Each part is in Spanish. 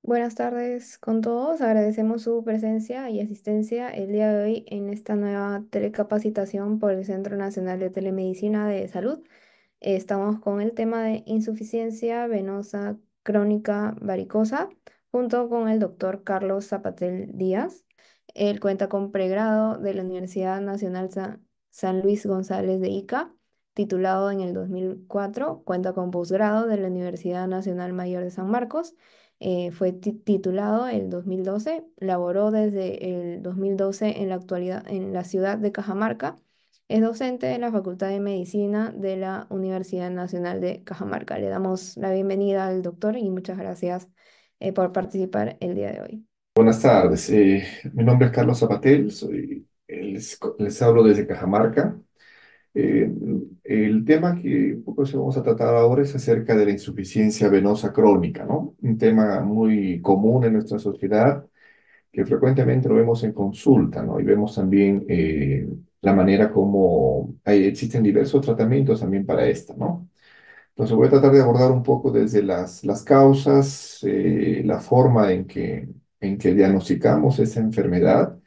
Buenas tardes con todos. Agradecemos su presencia y asistencia el día de hoy en esta nueva telecapacitación por el Centro Nacional de Telemedicina de Salud. Estamos con el tema de insuficiencia venosa crónica varicosa junto con el doctor Carlos Zapatel Díaz. Él cuenta con pregrado de la Universidad Nacional San Luis González de Ica, titulado en el 2004. Cuenta con posgrado de la Universidad Nacional Mayor de San Marcos. Fue titulado el 2012, laboró desde el 2012 en la actualidad en la ciudad de Cajamarca. Es docente de la Facultad de Medicina de la Universidad Nacional de Cajamarca. Le damos la bienvenida al doctor y muchas gracias por participar el día de hoy. Buenas tardes, mi nombre es Carlos Zapatel, les hablo desde Cajamarca. Eh, el tema que un poco se vamos a tratar ahora es acerca de la insuficiencia venosa crónica, ¿no? Un tema muy común en nuestra sociedad que frecuentemente lo vemos en consulta, ¿no? Y vemos también la manera como existen diversos tratamientos también para esta, ¿no? Entonces voy a tratar de abordar un poco desde las causas, la forma en que diagnosticamos esa enfermedad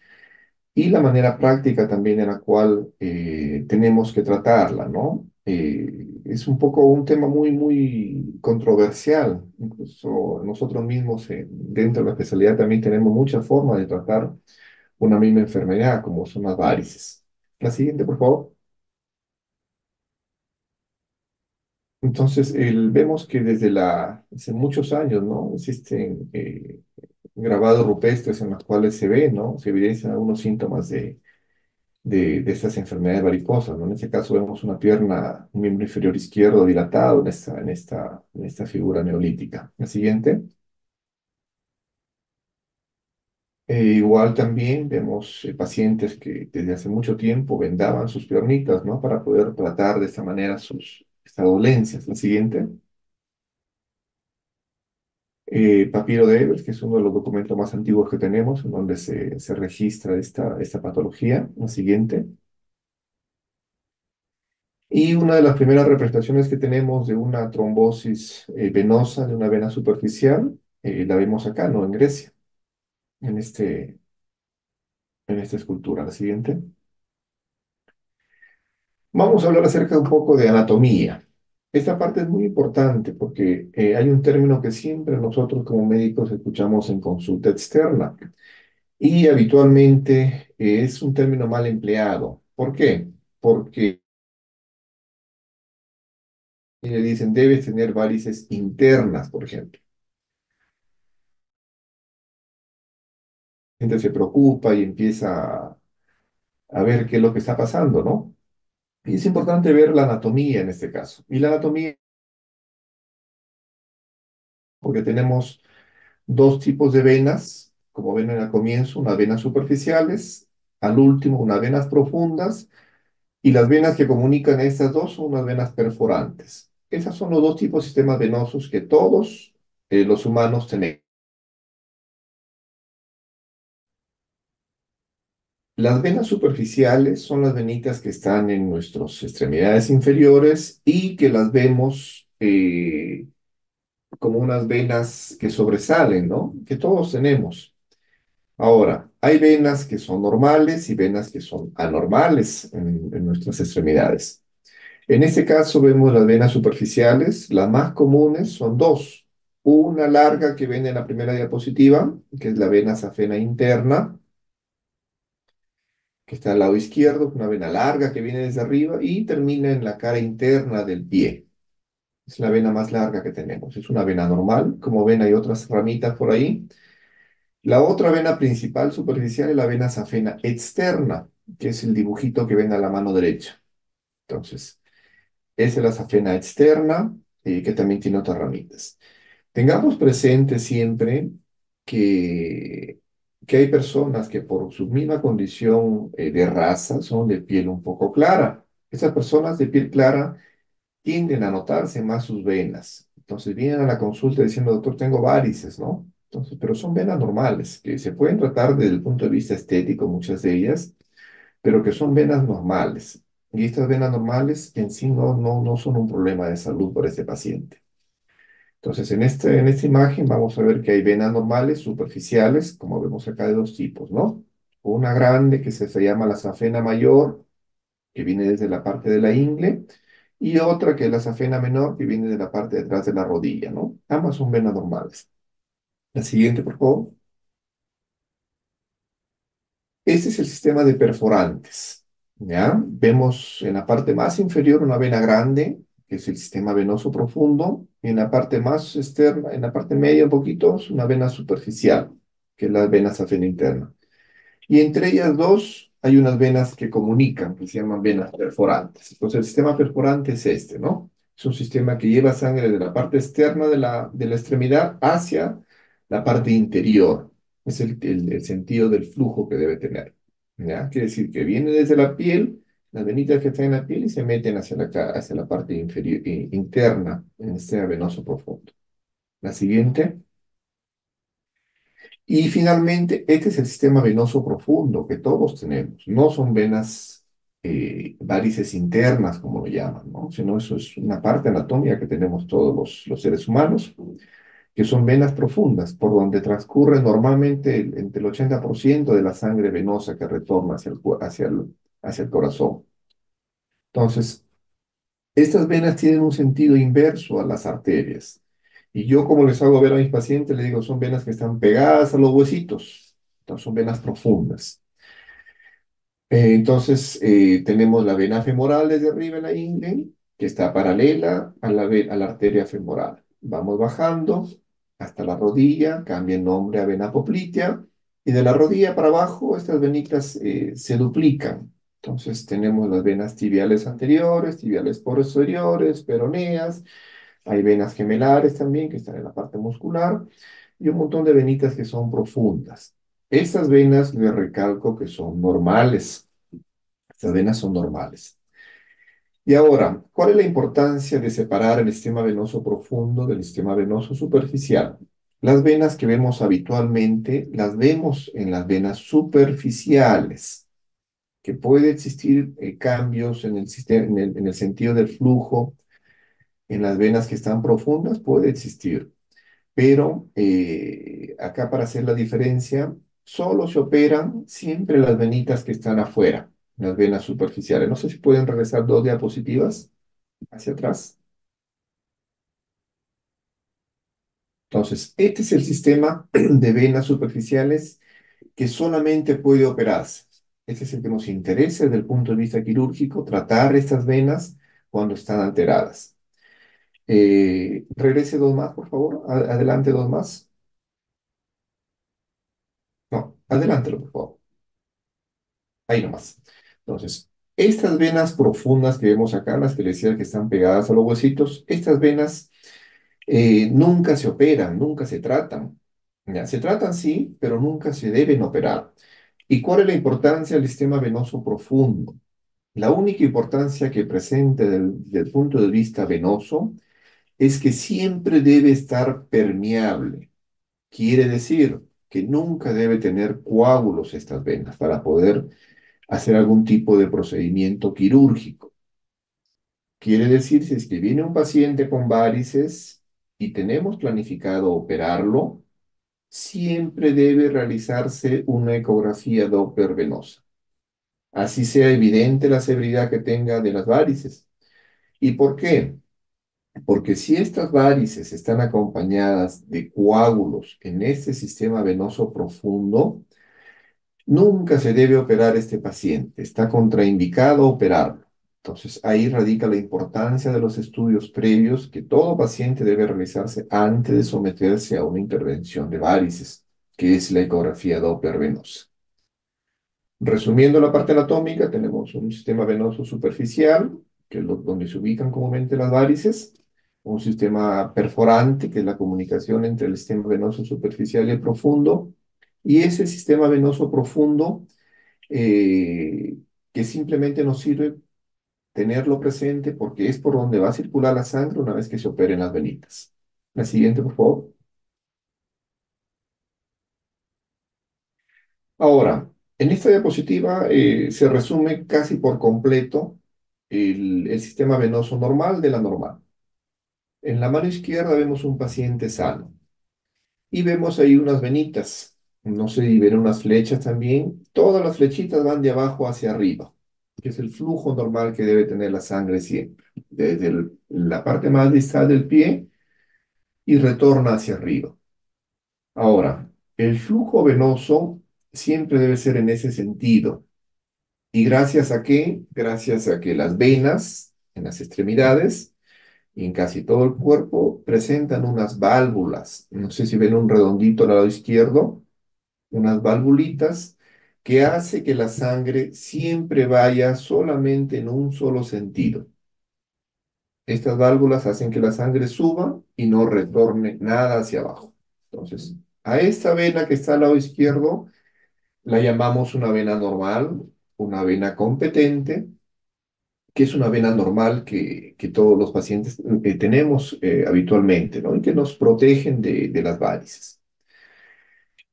y la manera práctica también en la cual tenemos que tratarla, ¿no? Es un poco un tema muy, muy controversial. Incluso nosotros mismos dentro de la especialidad también tenemos muchas formas de tratar una misma enfermedad, como son las varices. La siguiente, por favor. Entonces, vemos que hace muchos años, ¿no? Existen grabados rupestres en los cuales se ve, ¿no? Se evidencian algunos síntomas de estas enfermedades varicosas, ¿no? En este caso vemos una pierna, un miembro inferior izquierdo dilatado en esta figura neolítica. La siguiente. Igual también vemos pacientes que desde hace mucho tiempo vendaban sus piernitas, ¿no? Para poder tratar de esta manera estas dolencias. La siguiente. Papiro de Ebers, que es uno de los documentos más antiguos que tenemos, en donde se registra esta patología. La siguiente. Y una de las primeras representaciones que tenemos de una trombosis venosa de una vena superficial, la vemos acá, ¿no? En Grecia, en, este, en esta escultura. La siguiente. Vamos a hablar acerca un poco de anatomía. Esta parte es muy importante porque hay un término que siempre nosotros como médicos escuchamos en consulta externa. Y habitualmente es un término mal empleado. ¿Por qué? Porque le dicen debes tener varices internas, por ejemplo. La gente se preocupa y empieza a ver qué es lo que está pasando, ¿no? Y es importante ver la anatomía en este caso. Y la anatomía, porque tenemos dos tipos de venas, como ven al comienzo, unas venas superficiales, al último unas venas profundas. Y las venas que comunican estas dos son unas venas perforantes. Esos son los dos tipos de sistemas venosos que todos los humanos tenemos. Las venas superficiales son las venitas que están en nuestras extremidades inferiores y que las vemos como unas venas que sobresalen, ¿no? Que todos tenemos. Ahora, hay venas que son normales y venas que son anormales en nuestras extremidades. En este caso vemos las venas superficiales. Las más comunes son dos. Una larga que ven en la primera diapositiva, que es la vena safena interna, que está al lado izquierdo, una vena larga que viene desde arriba y termina en la cara interna del pie. Es la vena más larga que tenemos. Es una vena normal. Como ven, hay otras ramitas por ahí. La otra vena principal superficial es la vena safena externa, que es el dibujito que ven a la mano derecha. Entonces, esa es la safena externa, que también tiene otras ramitas. Tengamos presente siempre que, que hay personas que por su misma condición de raza son de piel un poco clara. Esas personas de piel clara tienden a notarse más sus venas. Entonces vienen a la consulta diciendo, doctor, tengo varices, ¿no? Entonces, pero son venas normales, que se pueden tratar desde el punto de vista estético, muchas de ellas, pero que son venas normales. Y estas venas normales en sí no son un problema de salud para este paciente. Entonces, en esta imagen vamos a ver que hay venas normales, superficiales, como vemos acá de dos tipos, ¿no? Una grande que se llama la safena mayor, que viene desde la parte de la ingle, y otra que es la safena menor, que viene de la parte de atrás de la rodilla, ¿no? Ambas son venas normales. La siguiente, por favor. Este es el sistema de perforantes, ¿ya? Vemos en la parte más inferior una vena grande, que es el sistema venoso profundo, y en la parte más externa, en la parte media un poquito, es una vena superficial, que es la vena safena interna. Y entre ellas dos hay unas venas que comunican, que se llaman venas perforantes. Entonces el sistema perforante es este, ¿no? Es un sistema que lleva sangre de la parte externa de la extremidad hacia la parte interior. Es el sentido del flujo que debe tener. ¿Ya? Quiere decir que viene desde la piel, las venitas que están en la piel y se meten hacia la parte inferior, interna, en el sistema venoso profundo. La siguiente. Y finalmente, este es el sistema venoso profundo que todos tenemos. No son venas varices internas, como lo llaman, ¿no? Sino eso es una parte anatómica que tenemos todos los seres humanos, que son venas profundas, por donde transcurre normalmente entre el 80% de la sangre venosa que retorna hacia el corazón. Entonces, estas venas tienen un sentido inverso a las arterias. Y yo, como les hago ver a mis pacientes, les digo, son venas que están pegadas a los huesitos. Entonces, son venas profundas. Tenemos la vena femoral desde arriba en la ingle, que está paralela a a la arteria femoral. Vamos bajando hasta la rodilla, cambia el nombre a vena poplitea, y de la rodilla para abajo estas venitas se duplican. Entonces tenemos las venas tibiales anteriores, tibiales posteriores, peroneas, hay venas gemelares también que están en la parte muscular, y un montón de venitas que son profundas. Estas venas, les recalco que son normales. Estas venas son normales. Y ahora, ¿cuál es la importancia de separar el sistema venoso profundo del sistema venoso superficial? Las venas que vemos habitualmente las vemos en las venas superficiales, que puede existir cambios en el sistema, en el sentido del flujo en las venas que están profundas, puede existir. Pero acá para hacer la diferencia, solo se operan siempre las venitas que están afuera, las venas superficiales. No sé si pueden regresar dos diapositivas hacia atrás. Entonces, este es el sistema de venas superficiales que solamente puede operarse. Este es el que nos interesa desde el punto de vista quirúrgico, tratar estas venas cuando están alteradas. Regrese dos más, por favor. Adelante dos más. No, adelántelo, por favor. Ahí nomás. Entonces, estas venas profundas que vemos acá, las que les decía que están pegadas a los huesitos, estas venas nunca se operan, nunca se tratan. Ya, se tratan sí, pero nunca se deben operar. ¿Y cuál es la importancia del sistema venoso profundo? La única importancia que presenta del punto de vista venoso es que siempre debe estar permeable. Quiere decir que nunca debe tener coágulos estas venas para poder hacer algún tipo de procedimiento quirúrgico. Quiere decir, si es que viene un paciente con varices y tenemos planificado operarlo, siempre debe realizarse una ecografía Doppler venosa. Así sea evidente la severidad que tenga de las varices. ¿Y por qué? Porque si estas varices están acompañadas de coágulos en este sistema venoso profundo, nunca se debe operar este paciente, está contraindicado operarlo. Entonces, ahí radica la importancia de los estudios previos que todo paciente debe realizarse antes de someterse a una intervención de varices, que es la ecografía Doppler venosa. Resumiendo la parte anatómica, tenemos un sistema venoso superficial, que es donde se ubican comúnmente las varices, un sistema perforante, que es la comunicación entre el sistema venoso superficial y el profundo, y ese sistema venoso profundo eh, que simplemente nos sirve tenerlo presente porque es por donde va a circular la sangre una vez que se operen las venitas. La siguiente, por favor. Ahora, en esta diapositiva se resume casi por completo el sistema venoso normal de la normal. En la mano izquierda vemos un paciente sano y vemos ahí unas venitas. No sé si ven unas flechas también. Todas las flechitas van de abajo hacia arriba, que es el flujo normal que debe tener la sangre siempre, desde la parte más distal del pie y retorna hacia arriba. Ahora, el flujo venoso siempre debe ser en ese sentido. ¿Y gracias a qué? Gracias a que las venas en las extremidades y en casi todo el cuerpo presentan unas válvulas. No sé si ven un redondito al lado izquierdo, unas valvulitas que hace que la sangre siempre vaya solamente en un solo sentido. Estas válvulas hacen que la sangre suba y no retorne nada hacia abajo. Entonces, a esta vena que está al lado izquierdo la llamamos una vena normal, una vena competente, que es una vena normal que todos los pacientes tenemos habitualmente, ¿no? Y que nos protegen de las varices.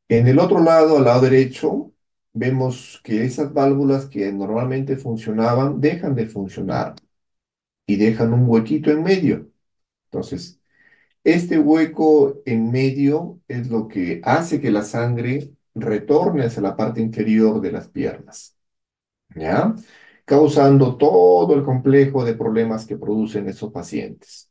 En el otro lado, al lado derecho, vemos que esas válvulas que normalmente funcionaban dejan de funcionar y dejan un huequito en medio. Entonces, este hueco en medio es lo que hace que la sangre retorne hacia la parte inferior de las piernas, ¿ya? Causando todo el complejo de problemas que producen esos pacientes.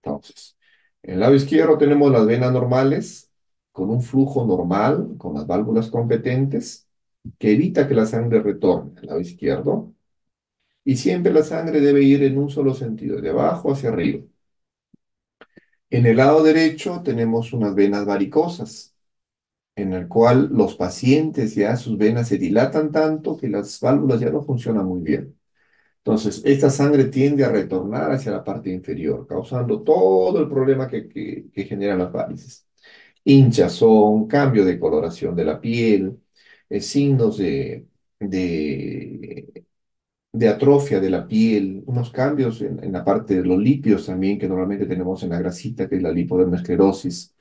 Entonces, en el lado izquierdo tenemos las venas normales, con un flujo normal, con las válvulas competentes, que evita que la sangre retorne al lado izquierdo. Y siempre la sangre debe ir en un solo sentido, de abajo hacia arriba. En el lado derecho tenemos unas venas varicosas, en el cual los pacientes ya sus venas se dilatan tanto que las válvulas ya no funcionan muy bien. Entonces, esta sangre tiende a retornar hacia la parte inferior, causando todo el problema que generan las varices. Hinchazón, cambio de coloración de la piel, signos de, de atrofia de la piel, unos cambios en la parte de los lípidos también que normalmente tenemos en la grasita, que es la lipodermoesclerosis.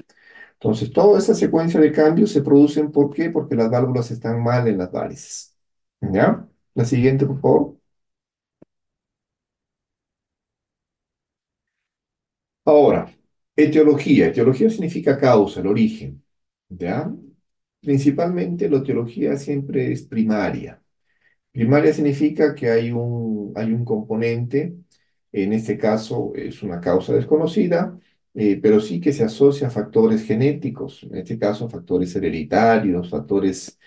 Entonces, toda esa secuencia de cambios se producen, ¿por qué? Porque las válvulas están mal en las varices. ¿Ya? La siguiente, por favor. Ahora, etiología. Etiología significa causa, el origen. ¿Ya? Principalmente la etiología siempre es primaria. Primaria significa que hay un componente, en este caso es una causa desconocida, pero sí que se asocia a factores genéticos, en este caso factores hereditarios, factores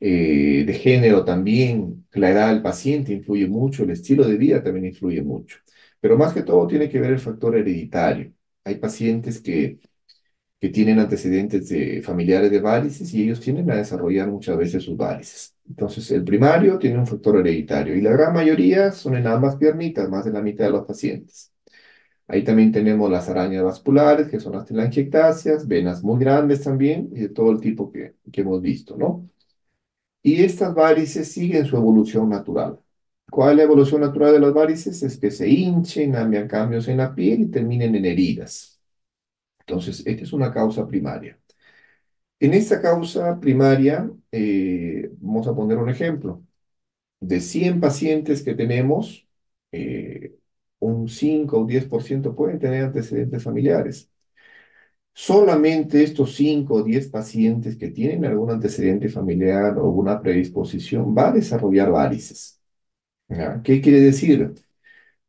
de género también, la edad del paciente influye mucho, el estilo de vida también influye mucho, pero más que todo tiene que ver el factor hereditario. Hay pacientes que tienen antecedentes de familiares de varices y ellos tienden a desarrollar muchas veces sus varices. Entonces, el primario tiene un factor hereditario y la gran mayoría son en ambas piernitas, más de la mitad de los pacientes. Ahí también tenemos las arañas vasculares, que son las telangiectasias, venas muy grandes también y de todo el tipo que hemos visto, ¿no? Y estas varices siguen su evolución natural. ¿Cuál es la evolución natural de las varices? Es que se hinchen, hagan cambios en la piel y terminen en heridas. Entonces, esta es una causa primaria. En esta causa primaria, vamos a poner un ejemplo. De 100 pacientes que tenemos, eh, un 5 o 10% pueden tener antecedentes familiares. Solamente estos 5 o 10 pacientes que tienen algún antecedente familiar o alguna predisposición va a desarrollar varices. ¿Ya? ¿Qué quiere decir?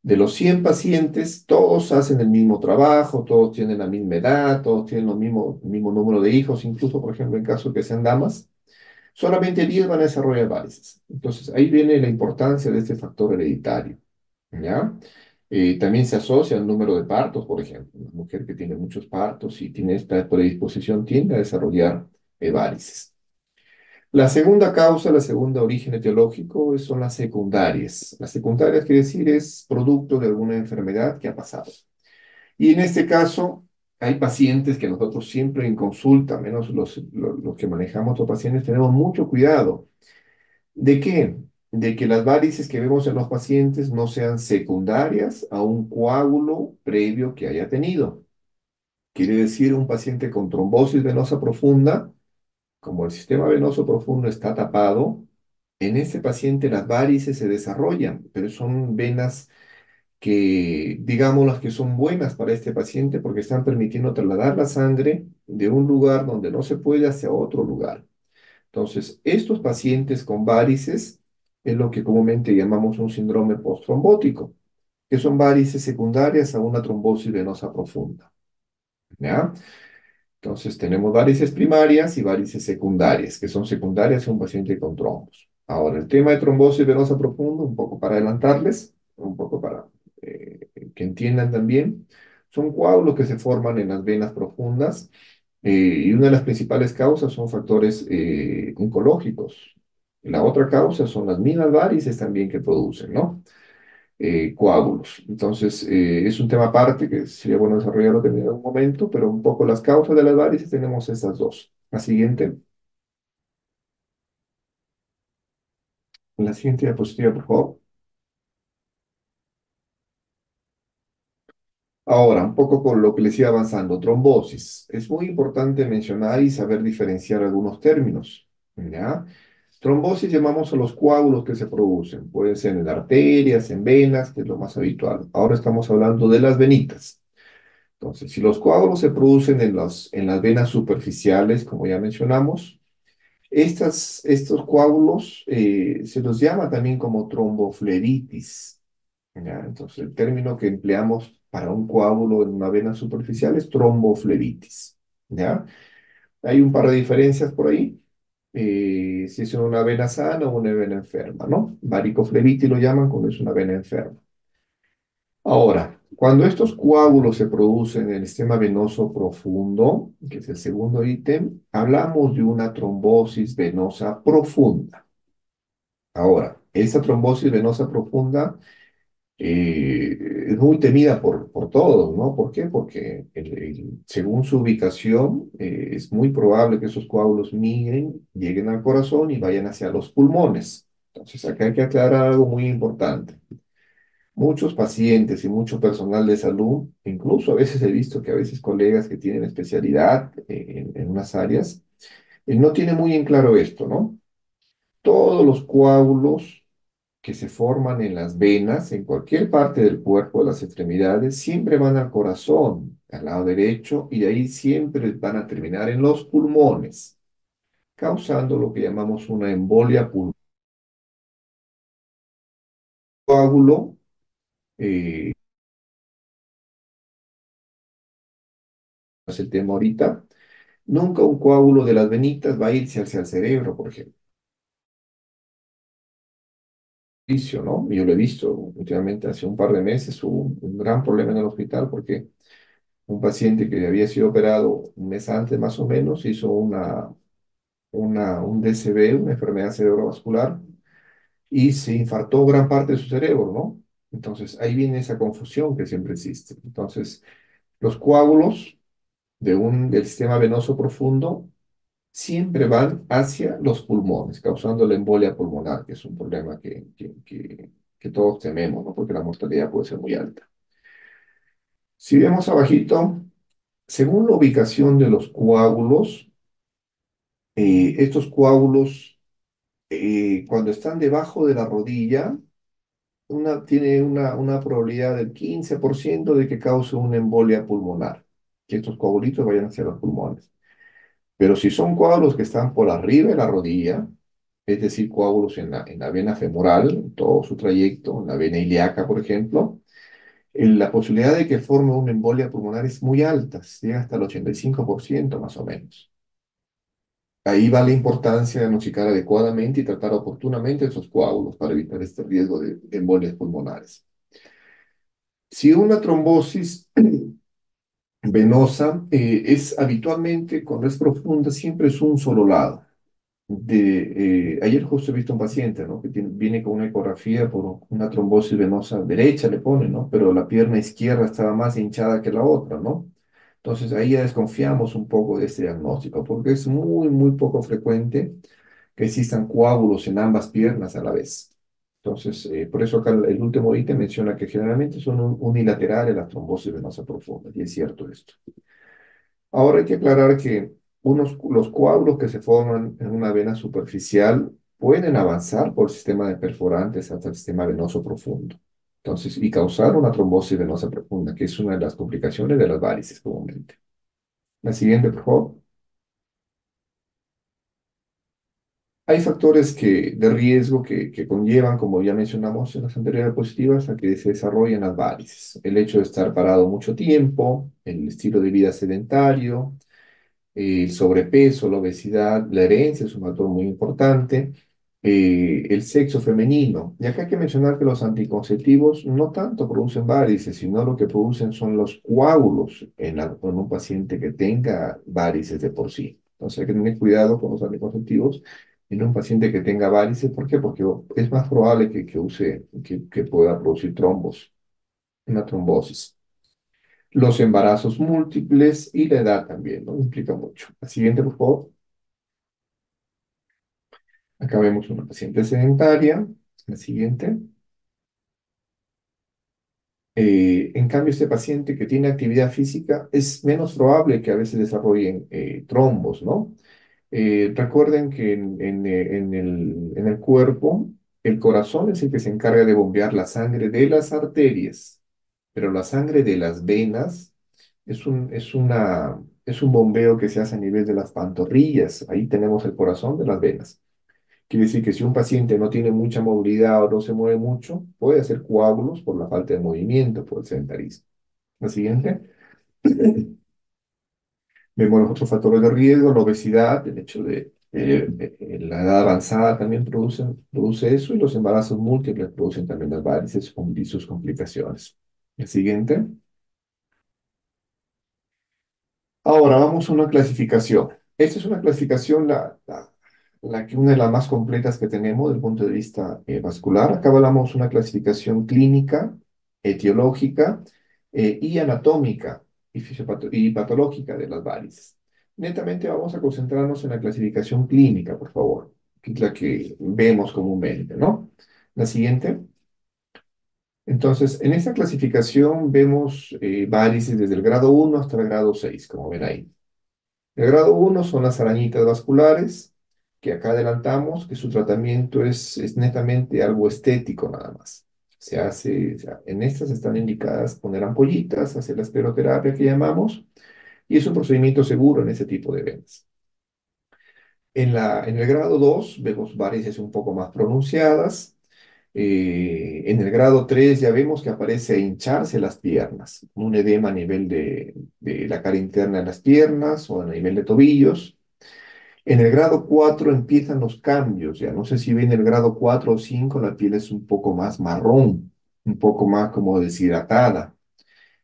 De los 100 pacientes, todos hacen el mismo trabajo, todos tienen la misma edad, todos tienen el mismo número de hijos, incluso, por ejemplo, en caso de que sean damas, solamente 10 van a desarrollar varices. Entonces, ahí viene la importancia de este factor hereditario, ¿ya? También se asocia al número de partos, por ejemplo. Una mujer que tiene muchos partos y tiene esta predisposición tiende a desarrollar varices. La segunda causa, la segunda origen etiológico son las secundarias. Las secundarias quiere decir es producto de alguna enfermedad que ha pasado. Y en este caso, hay pacientes que nosotros siempre en consulta, menos los que manejamos los pacientes, tenemos mucho cuidado. ¿De qué? De que las varices que vemos en los pacientes no sean secundarias a un coágulo previo que haya tenido. Quiere decir un paciente con trombosis venosa profunda, como el sistema venoso profundo está tapado, en ese paciente las varices se desarrollan, pero son venas que, digamos, las que son buenas para este paciente porque están permitiendo trasladar la sangre de un lugar donde no se puede hacia otro lugar. Entonces, estos pacientes con varices es lo que comúnmente llamamos un síndrome postrombótico, que son varices secundarias a una trombosis venosa profunda. ¿Ya? Entonces, tenemos varices primarias y varices secundarias, que son secundarias a un paciente con trombos. Ahora, el tema de trombosis venosa profunda, un poco para adelantarles, un poco para que entiendan también, son coágulos que se forman en las venas profundas y una de las principales causas son factores oncológicos. La otra causa son las mismas varices también que producen, ¿no? Coágulos. Entonces, es un tema aparte que sería bueno desarrollarlo también en algún momento, pero un poco las causas de las varices tenemos estas dos. La siguiente diapositiva, por favor. Ahora, un poco con lo que les iba avanzando, trombosis. Es muy importante mencionar y saber diferenciar algunos términos, ¿ya? Trombosis llamamos a los coágulos que se producen. Pueden ser en arterias, en venas, que es lo más habitual. Ahora estamos hablando de las venitas. Entonces, si los coágulos se producen en las venas superficiales, como ya mencionamos, estos coágulos se los llama también como trombofleritis. ¿Ya? Entonces, el término que empleamos para un coágulo en una vena superficial es trombofleritis. ¿Ya? Hay un par de diferencias por ahí. Si es una vena sana o una vena enferma, ¿no? Varicofleritis lo llaman cuando es una vena enferma. Ahora, cuando estos coágulos se producen en el sistema venoso profundo, que es el segundo ítem, hablamos de una trombosis venosa profunda. Ahora, esa trombosis venosa profunda es muy temida por todos, ¿no? ¿Por qué? Porque según su ubicación, es muy probable que esos coágulos migren, lleguen al corazón y vayan hacia los pulmones. Entonces, acá hay que aclarar algo muy importante. Muchos pacientes y mucho personal de salud, incluso a veces he visto que a veces colegas que tienen especialidad en unas áreas, no tienen muy en claro esto, ¿no? Todos los coágulos que se forman en las venas, en cualquier parte del cuerpo, de las extremidades, siempre van al corazón, al lado derecho, y de ahí siempre van a terminar en los pulmones, causando lo que llamamos una embolia pulmonar. Coágulo, eh, es el tema ahorita, nunca un coágulo de las venitas va a irse hacia el cerebro, por ejemplo. ¿No? Yo lo he visto últimamente, hace un par de meses hubo un gran problema en el hospital porque un paciente que había sido operado un mes antes más o menos hizo un DCB, una enfermedad cerebrovascular, y se infartó gran parte de su cerebro, ¿no? Entonces ahí viene esa confusión que siempre existe. Entonces, los coágulos del sistema venoso profundo siempre van hacia los pulmones, causando la embolia pulmonar, que es un problema que todos tememos, ¿no? Porque la mortalidad puede ser muy alta. Si vemos abajito, según la ubicación de los coágulos, estos coágulos, cuando están debajo de la rodilla, tiene una probabilidad del 15% de que cause una embolia pulmonar, que estos coagulitos vayan hacia los pulmones. Pero si son coágulos que están por arriba de la rodilla, es decir, coágulos en la vena femoral, en todo su trayecto, en la vena ilíaca, por ejemplo, la posibilidad de que forme una embolia pulmonar es muy alta, llega hasta el 85% más o menos. Ahí va la importancia de diagnosticar adecuadamente y tratar oportunamente esos coágulos para evitar este riesgo de embolias pulmonares. Si una trombosis venosa es habitualmente, cuando es profunda, siempre es un solo lado. Ayer justo he visto un paciente, ¿no? Viene con una ecografía por una trombosis venosa derecha, le pone, ¿no? Pero la pierna izquierda estaba más hinchada que la otra, ¿no? Entonces ahí ya desconfiamos un poco de este diagnóstico, porque es muy, muy poco frecuente que existan coágulos en ambas piernas a la vez. Entonces, por eso acá el último ítem menciona que generalmente son unilaterales las trombosis venosas profundas, y es cierto esto. Ahora hay que aclarar que los coágulos que se forman en una vena superficial pueden avanzar por el sistema de perforantes hasta el sistema venoso profundo. Entonces, y causar una trombosis venosa profunda, que es una de las complicaciones de las varices comúnmente. La siguiente, por favor. Hay factores de riesgo que conllevan, como ya mencionamos en las anteriores diapositivas, a que se desarrollen las varices. El hecho de estar parado mucho tiempo, el estilo de vida sedentario, el sobrepeso, la obesidad, la herencia es un factor muy importante, el sexo femenino. Y acá hay que mencionar que los anticonceptivos no tanto producen varices, sino lo que producen son los coágulos en un paciente que tenga varices de por sí. Entonces hay que tener cuidado con los anticonceptivos en un paciente que tenga varices. ¿Por qué? Porque es más probable que pueda producir trombos, una trombosis. Los embarazos múltiples y la edad también, ¿no? Implica mucho. La siguiente, por favor. Acá vemos una paciente sedentaria. La siguiente. En cambio, este paciente que tiene actividad física es menos probable que a veces desarrollen trombos, ¿no? Recuerden que en el cuerpo, el corazón es el que se encarga de bombear la sangre de las arterias, pero la sangre de las venas es un bombeo que se hace a nivel de las pantorrillas. Ahí tenemos el corazón de las venas. Quiere decir que si un paciente no tiene mucha movilidad o no se mueve mucho, puede hacer coágulos por la falta de movimiento, por el sedentarismo. La siguiente. Vemos los otros factores de riesgo, la obesidad, el hecho la edad avanzada también produce eso, y los embarazos múltiples producen también las varices y sus complicaciones. El siguiente. Ahora vamos a una clasificación. Esta es una clasificación, una de las más completas que tenemos desde el punto de vista vascular. Acá hablamos una clasificación clínica, etiológica y anatómica y patológica de las varices. Netamente vamos a concentrarnos en la clasificación clínica, por favor, que es la que vemos comúnmente, ¿no? La siguiente. Entonces, en esta clasificación vemos varices desde el grado 1 hasta el grado 6, como ven ahí. El grado 1 son las arañitas vasculares, que acá adelantamos que su tratamiento es netamente algo estético nada más. O sea, en estas están indicadas poner ampollitas, hacer la escleroterapia que llamamos, y es un procedimiento seguro en ese tipo de venas. En el grado 2 vemos varices un poco más pronunciadas. En el grado 3 ya vemos que aparece a hincharse las piernas, un edema a nivel de la cara interna de las piernas o a nivel de tobillos. En el grado 4 empiezan los cambios, ya no sé si ven el grado 4 o 5, la piel es un poco más marrón, un poco más como deshidratada.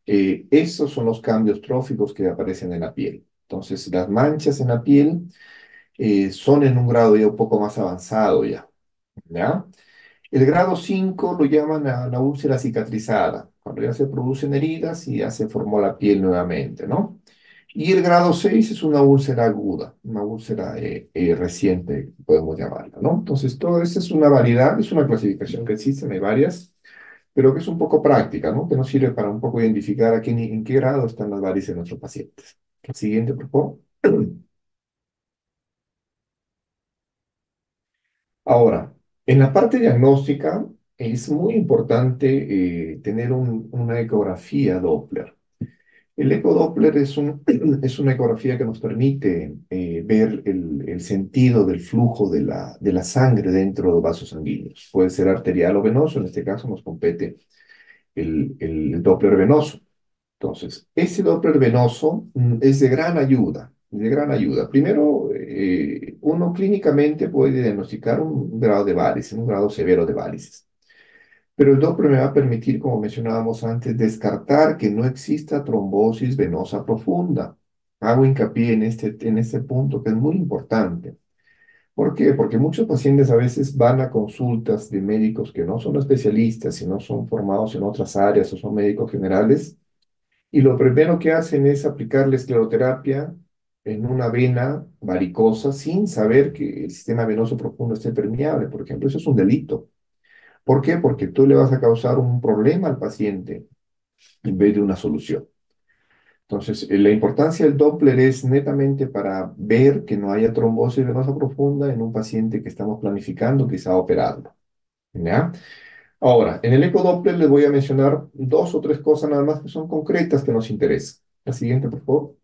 Esos son los cambios tróficos que aparecen en la piel. Entonces, las manchas en la piel son en un grado ya un poco más avanzado ya, ¿ya? El grado 5 lo llaman a la úlcera cicatrizada, cuando ya se producen heridas y ya se formó la piel nuevamente, ¿no? Y el grado 6 es una úlcera aguda, una úlcera reciente, podemos llamarla, ¿no? Entonces, todo esto es una variedad, es una clasificación que existe, hay varias, pero que es un poco práctica, ¿no? Que nos sirve para un poco identificar en qué grado están las varices en nuestros pacientes. Siguiente, por favor. Ahora, en la parte diagnóstica es muy importante tener una ecografía Doppler. El ecodoppler es una ecografía que nos permite ver el sentido del flujo de la sangre dentro de los vasos sanguíneos. Puede ser arterial o venoso, en este caso nos compete el Doppler venoso. Entonces, ese Doppler venoso es de gran ayuda, de gran ayuda. Primero, uno clínicamente puede diagnosticar un grado de varices, un grado severo de varices. Pero el Doppler me va a permitir, como mencionábamos antes, descartar que no exista trombosis venosa profunda. Hago hincapié en este punto que es muy importante. ¿Por qué? Porque muchos pacientes a veces van a consultas de médicos que no son especialistas y no son formados en otras áreas o son médicos generales, y lo primero que hacen es aplicarle escleroterapia en una vena varicosa sin saber que el sistema venoso profundo esté permeable. Por ejemplo, eso es un delito. ¿Por qué? Porque tú le vas a causar un problema al paciente en vez de una solución. Entonces, la importancia del Doppler es netamente para ver que no haya trombosis venosa profunda en un paciente que estamos planificando quizá operarlo, ¿ya? Ahora, en el ecodoppler les voy a mencionar dos o tres cosas nada más que son concretas que nos interesan. La siguiente, por favor.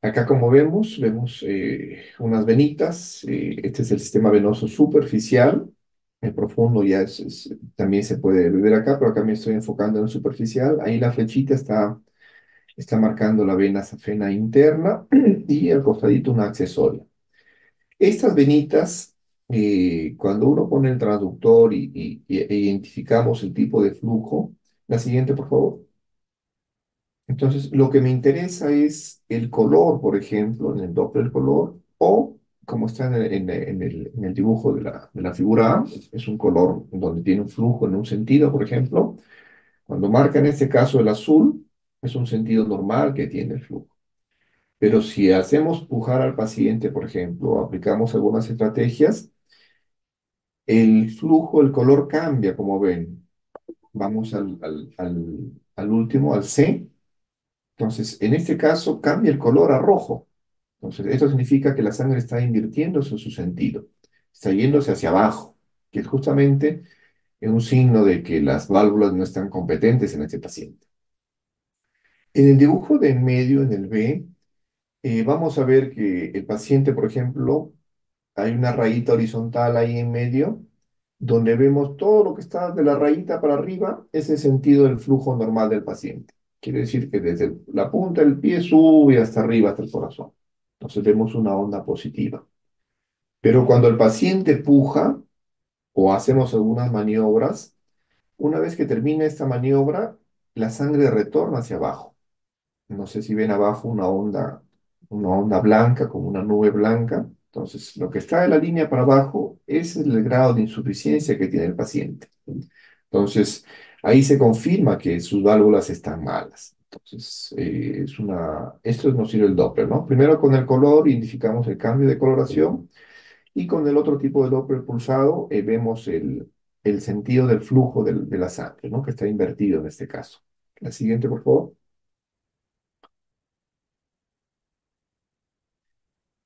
Acá, como vemos unas venitas. Este es el sistema venoso superficial. El profundo ya también se puede ver acá, pero acá me estoy enfocando en el superficial. Ahí la flechita está marcando la vena safena interna y al costadito una accesoria. Estas venitas, cuando uno pone el transductor e identificamos el tipo de flujo, la siguiente, por favor. Entonces, lo que me interesa es el color, por ejemplo, en el Doppler color, o como está en el dibujo de la figura A, es un color donde tiene un flujo en un sentido, por ejemplo. Cuando marca en este caso el azul, es un sentido normal que tiene el flujo. Pero si hacemos pujar al paciente, por ejemplo, o aplicamos algunas estrategias, el flujo, el color cambia, como ven. Vamos al último, al C. Entonces, en este caso cambia el color a rojo. Entonces, esto significa que la sangre está invirtiéndose en su sentido, está yéndose hacia abajo, que es justamente un signo de que las válvulas no están competentes en este paciente. En el dibujo de en medio, en el B, vamos a ver que el paciente, por ejemplo, hay una rayita horizontal ahí en medio, donde vemos todo lo que está de la rayita para arriba, es el sentido del flujo normal del paciente. Quiere decir que desde la punta del pie sube hasta arriba, hasta el corazón. Entonces vemos una onda positiva. Pero cuando el paciente puja o hacemos algunas maniobras, una vez que termina esta maniobra, la sangre retorna hacia abajo. No sé si ven abajo una onda blanca, como una nube blanca. Entonces, lo que está de la línea para abajo es el grado de insuficiencia que tiene el paciente. Entonces, ahí se confirma que sus válvulas están malas. Entonces, esto nos sirve el Doppler, ¿no? Primero con el color identificamos el cambio de coloración y con el otro tipo de Doppler pulsado vemos el sentido del flujo de la sangre, ¿no? Que está invertido en este caso. La siguiente, por favor.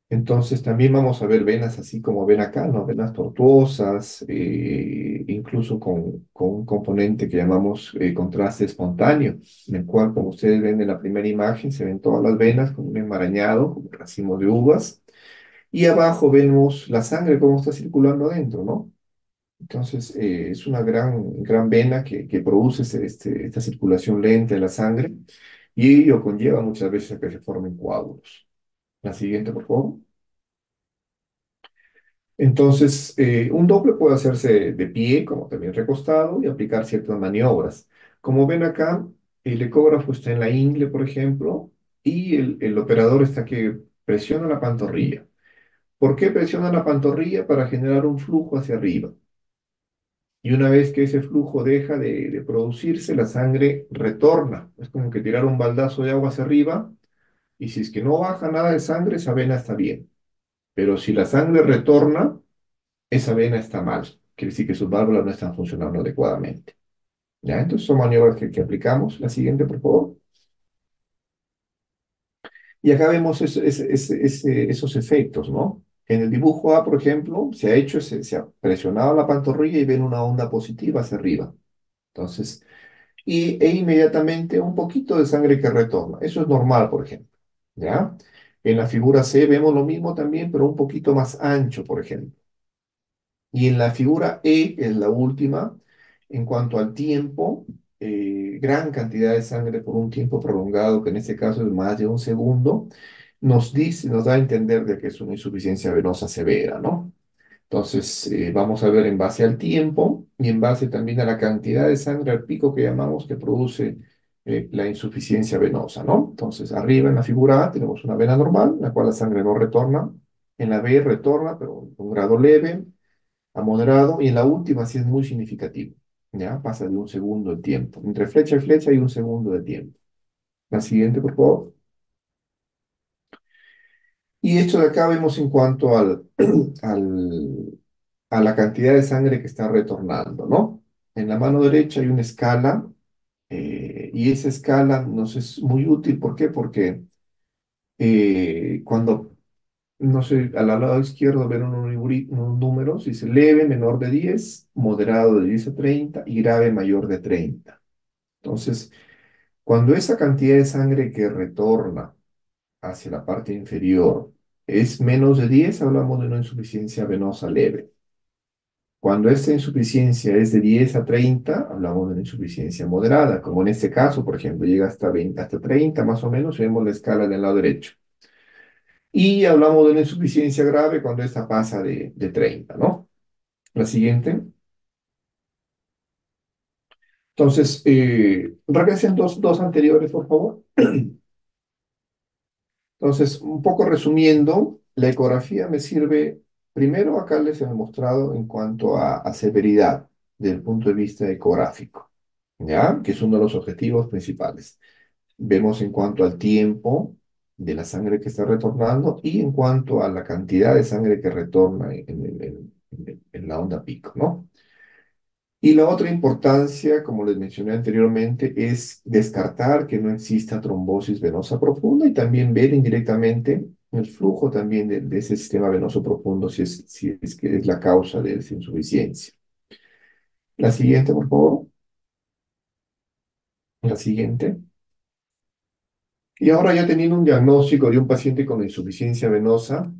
Entonces también vamos a ver venas así como ven acá, ¿no? Venas tortuosas, incluso con un componente que llamamos contraste espontáneo, en el cual, como ustedes ven en la primera imagen, se ven todas las venas con un enmarañado, como racimos de uvas, y abajo vemos la sangre cómo está circulando adentro, ¿no? Entonces es una gran vena que produce esta circulación lenta de la sangre y ello conlleva muchas veces a que se formen coágulos. La siguiente, por favor. Entonces, un doble puede hacerse de pie, como también recostado, y aplicar ciertas maniobras. Como ven acá, el ecógrafo está en la ingle, por ejemplo, y el operador está que presiona la pantorrilla. ¿Por qué presiona la pantorrilla? Para generar un flujo hacia arriba. Y una vez que ese flujo deja de producirse, la sangre retorna. Es como que tirar un baldazo de agua hacia arriba, y si es que no baja nada de sangre, esa vena está bien. Pero si la sangre retorna, esa vena está mal. Quiere decir que sus válvulas no están funcionando adecuadamente. ¿Ya? Entonces son maniobras que aplicamos. La siguiente, por favor. Y acá vemos esos efectos, ¿no? En el dibujo A, por ejemplo, se ha presionado la pantorrilla y ven una onda positiva hacia arriba. Entonces, e inmediatamente un poquito de sangre que retorna. Eso es normal, por ejemplo. ¿Ya? En la figura C vemos lo mismo también, pero un poquito más ancho, por ejemplo. Y en la figura E, que es la última, en cuanto al tiempo, gran cantidad de sangre por un tiempo prolongado, que en este caso es más de un segundo, nos da a entender de que es una insuficiencia venosa severa, ¿no? Entonces, vamos a ver en base al tiempo y en base también a la cantidad de sangre al pico que llamamos que produce la insuficiencia venosa, ¿no? Entonces, arriba en la figura A tenemos una vena normal, en la cual la sangre no retorna. En la B retorna, pero en un grado leve a moderado, y en la última sí es muy significativo, ¿ya? Pasa de un segundo el tiempo. Entre flecha y flecha hay un segundo de tiempo. La siguiente, por favor. Y esto de acá vemos en cuanto al, a la cantidad de sangre que está retornando, ¿no? En la mano derecha hay una escala, y esa escala nos es muy útil. ¿Por qué? Porque cuando No sé, al lado izquierdo ver unos números, dice leve menor de 10, moderado de 10 a 30 y grave mayor de 30. Entonces, cuando esa cantidad de sangre que retorna hacia la parte inferior es menos de 10, hablamos de una insuficiencia venosa leve. Cuando esta insuficiencia es de 10 a 30, hablamos de una insuficiencia moderada, como en este caso, por ejemplo, llega hasta 20, hasta 30 más o menos, vemos la escala del lado derecho. Y hablamos de una insuficiencia grave cuando esta pasa de 30, ¿no? La siguiente. Entonces, regresen dos anteriores, por favor. Entonces, un poco resumiendo, la ecografía me sirve, primero acá les he mostrado en cuanto a severidad desde el punto de vista ecográfico, ¿ya? Que es uno de los objetivos principales. Vemos en cuanto al tiempo de la sangre que está retornando y en cuanto a la cantidad de sangre que retorna en la onda pico, ¿no? Y la otra importancia, como les mencioné anteriormente, es descartar que no exista trombosis venosa profunda y también ver indirectamente el flujo también de ese sistema venoso profundo si es que es la causa de esa insuficiencia. La siguiente, por favor. La siguiente. Y ahora ya teniendo un diagnóstico de un paciente con insuficiencia venosa,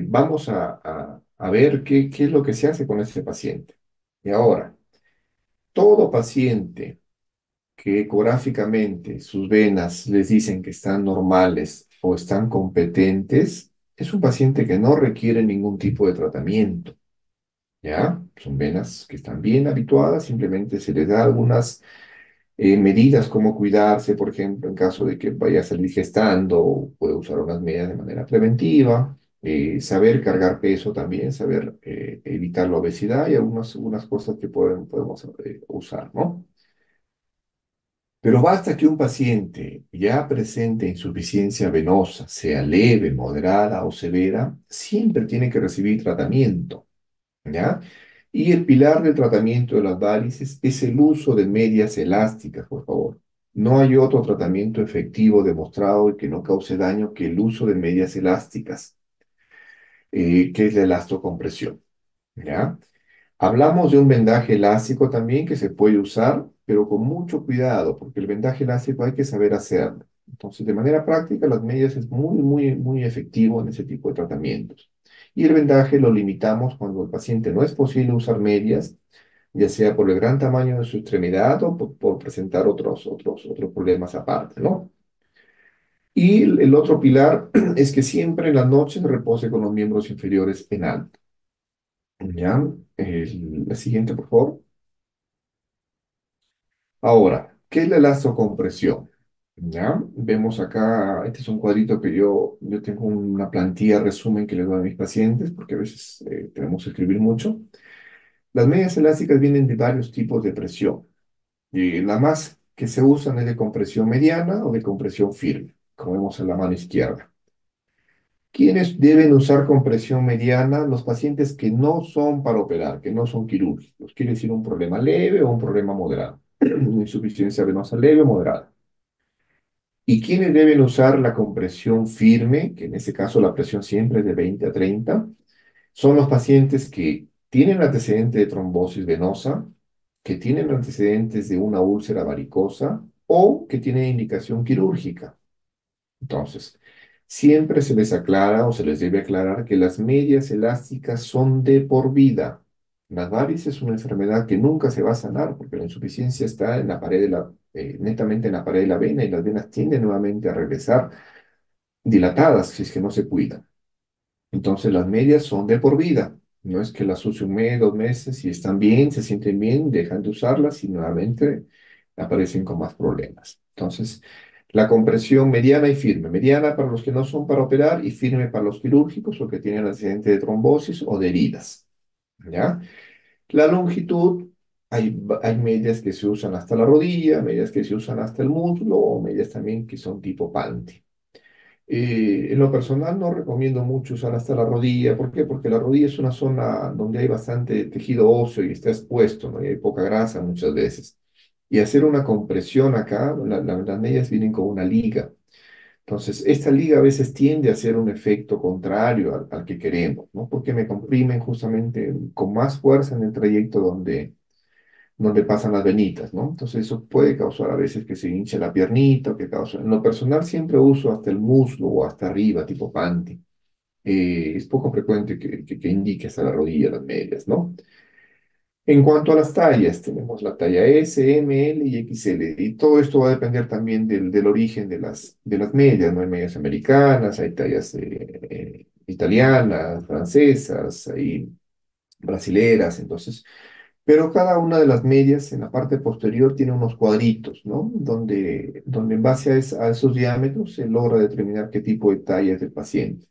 vamos a ver qué es lo que se hace con este paciente. Y ahora, todo paciente que ecográficamente sus venas les dicen que están normales o están competentes, es un paciente que no requiere ningún tipo de tratamiento, ¿ya? Son venas que están bien habituadas, simplemente se les da algunas medidas como cuidarse, por ejemplo, en caso de que vaya a salir gestando, puede usar unas medidas de manera preventiva, saber cargar peso también, saber evitar la obesidad y algunas cosas que podemos usar, ¿no? Pero basta que un paciente ya presente insuficiencia venosa, sea leve, moderada o severa, siempre tiene que recibir tratamiento, ¿ya? Y el pilar del tratamiento de las varices es el uso de medias elásticas, por favor. No hay otro tratamiento efectivo demostrado y que no cause daño que el uso de medias elásticas, que es la elastocompresión, ¿ya? Hablamos de un vendaje elástico también que se puede usar, pero con mucho cuidado, porque el vendaje elástico hay que saber hacerlo. Entonces, de manera práctica, las medias es muy efectivo en ese tipo de tratamientos. Y el vendaje lo limitamos cuando el paciente no es posible usar medias, ya sea por el gran tamaño de su extremidad o por presentar otros problemas aparte, ¿no? Y el otro pilar es que siempre en la noche repose con los miembros inferiores en alto. ¿Ya? La siguiente, por favor. Ahora, ¿qué es la elastocompresión? ¿Ya? Vemos acá, este es un cuadrito que yo tengo una plantilla resumen que les doy a mis pacientes, porque a veces tenemos que escribir mucho. Las medias elásticas vienen de varios tipos de presión. Y la más que se usan es de compresión mediana o de compresión firme, como vemos en la mano izquierda. ¿Quiénes deben usar compresión mediana? Los pacientes que no son para operar, que no son quirúrgicos. Quiere decir un problema leve o un problema moderado. Una insuficiencia venosa leve o moderada. ¿Y quiénes deben usar la compresión firme? Que en este caso la presión siempre es de 20 a 30. Son los pacientes que tienen antecedente de trombosis venosa, que tienen antecedentes de una úlcera varicosa o que tienen indicación quirúrgica. Entonces, siempre se les aclara o se les debe aclarar que las medias elásticas son de por vida. Las varices es una enfermedad que nunca se va a sanar porque la insuficiencia está en la pared netamente en la pared de la vena y las venas tienden nuevamente a regresar dilatadas si es que no se cuidan. Entonces las medias son de por vida. No es que las use un mes, 2 meses y están bien, se sienten bien, dejan de usarlas y nuevamente aparecen con más problemas. Entonces, la compresión mediana y firme. Mediana para los que no son para operar y firme para los quirúrgicos o que tienen accidente de trombosis o de heridas. ¿Ya? La longitud, hay medias que se usan hasta la rodilla, medias que se usan hasta el muslo o medias también que son tipo panty. En lo personal no recomiendo mucho usar hasta la rodilla. ¿Por qué? Porque la rodilla es una zona donde hay bastante tejido óseo y está expuesto, ¿no? Y hay poca grasa muchas veces. Y hacer una compresión acá, las medias vienen con una liga. Entonces, esta liga a veces tiende a hacer un efecto contrario al que queremos, ¿no? Porque me comprimen justamente con más fuerza en el trayecto donde pasan las venitas, ¿no? Entonces, eso puede causar a veces que se hinche la piernita o que causa. En lo personal, siempre uso hasta el muslo o hasta arriba, tipo panty. Es poco frecuente que indique hasta la rodilla las medias, ¿no? En cuanto a las tallas, tenemos la talla S, M, L y XL. Y todo esto va a depender también del origen de las medias, ¿no? Hay medias americanas, hay tallas italianas, francesas, hay brasileras, entonces. Pero cada una de las medias en la parte posterior tiene unos cuadritos, ¿no? Donde en base a esos diámetros se logra determinar qué tipo de talla es del paciente.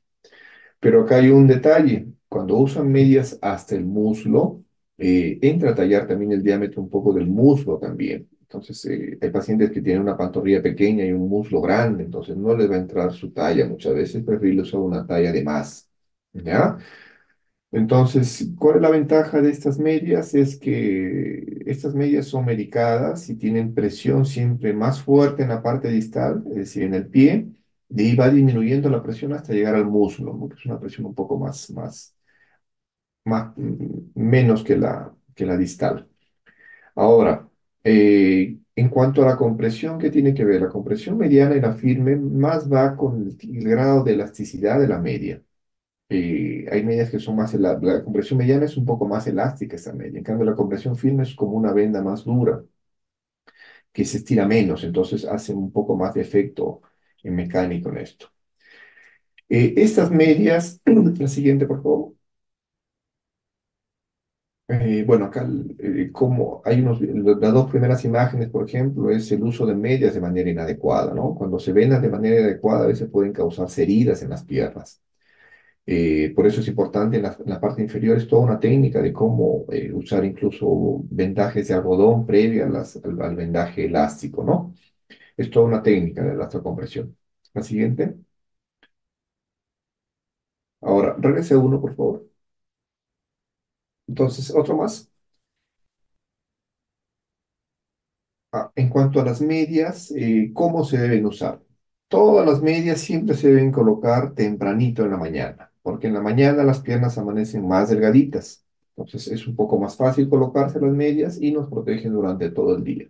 Pero acá hay un detalle. Cuando usan medias hasta el muslo, entra a tallar también el diámetro un poco del muslo también. Entonces, hay pacientes que tienen una pantorrilla pequeña y un muslo grande, entonces no les va a entrar su talla muchas veces, prefiero usar una talla de más. ¿Ya? Entonces, ¿cuál es la ventaja de estas medias? Es que estas medias son medicadas y tienen presión siempre más fuerte en la parte distal, es decir, en el pie. De ahí va disminuyendo la presión hasta llegar al muslo, ¿no? Que es una presión un poco menos que la distal. Ahora, en cuanto a la compresión, ¿qué tiene que ver? La compresión mediana y la firme más va con el grado de elasticidad de la media. Hay medias que son más, la compresión mediana es un poco más elástica esa media, en cambio la compresión firme es como una venda más dura, que se estira menos, entonces hace un poco más de efecto en mecánico en esto. Estas medias, la siguiente por favor. Bueno, acá como hay las dos primeras imágenes, por ejemplo, es el uso de medias de manera inadecuada, ¿no? Cuando se vendan de manera inadecuada, a veces pueden causarse heridas en las piernas. Por eso es importante en la parte inferior, es toda una técnica de cómo usar incluso vendajes de algodón previa al vendaje elástico, ¿no? Es toda una técnica de electrocompresión. La siguiente. Ahora, regrese a uno, por favor. Entonces, otro más. En cuanto a las medias, ¿cómo se deben usar? Todas las medias siempre se deben colocar tempranito en la mañana, porque en la mañana las piernas amanecen más delgaditas. Entonces es un poco más fácil colocarse las medias y nos protegen durante todo el día.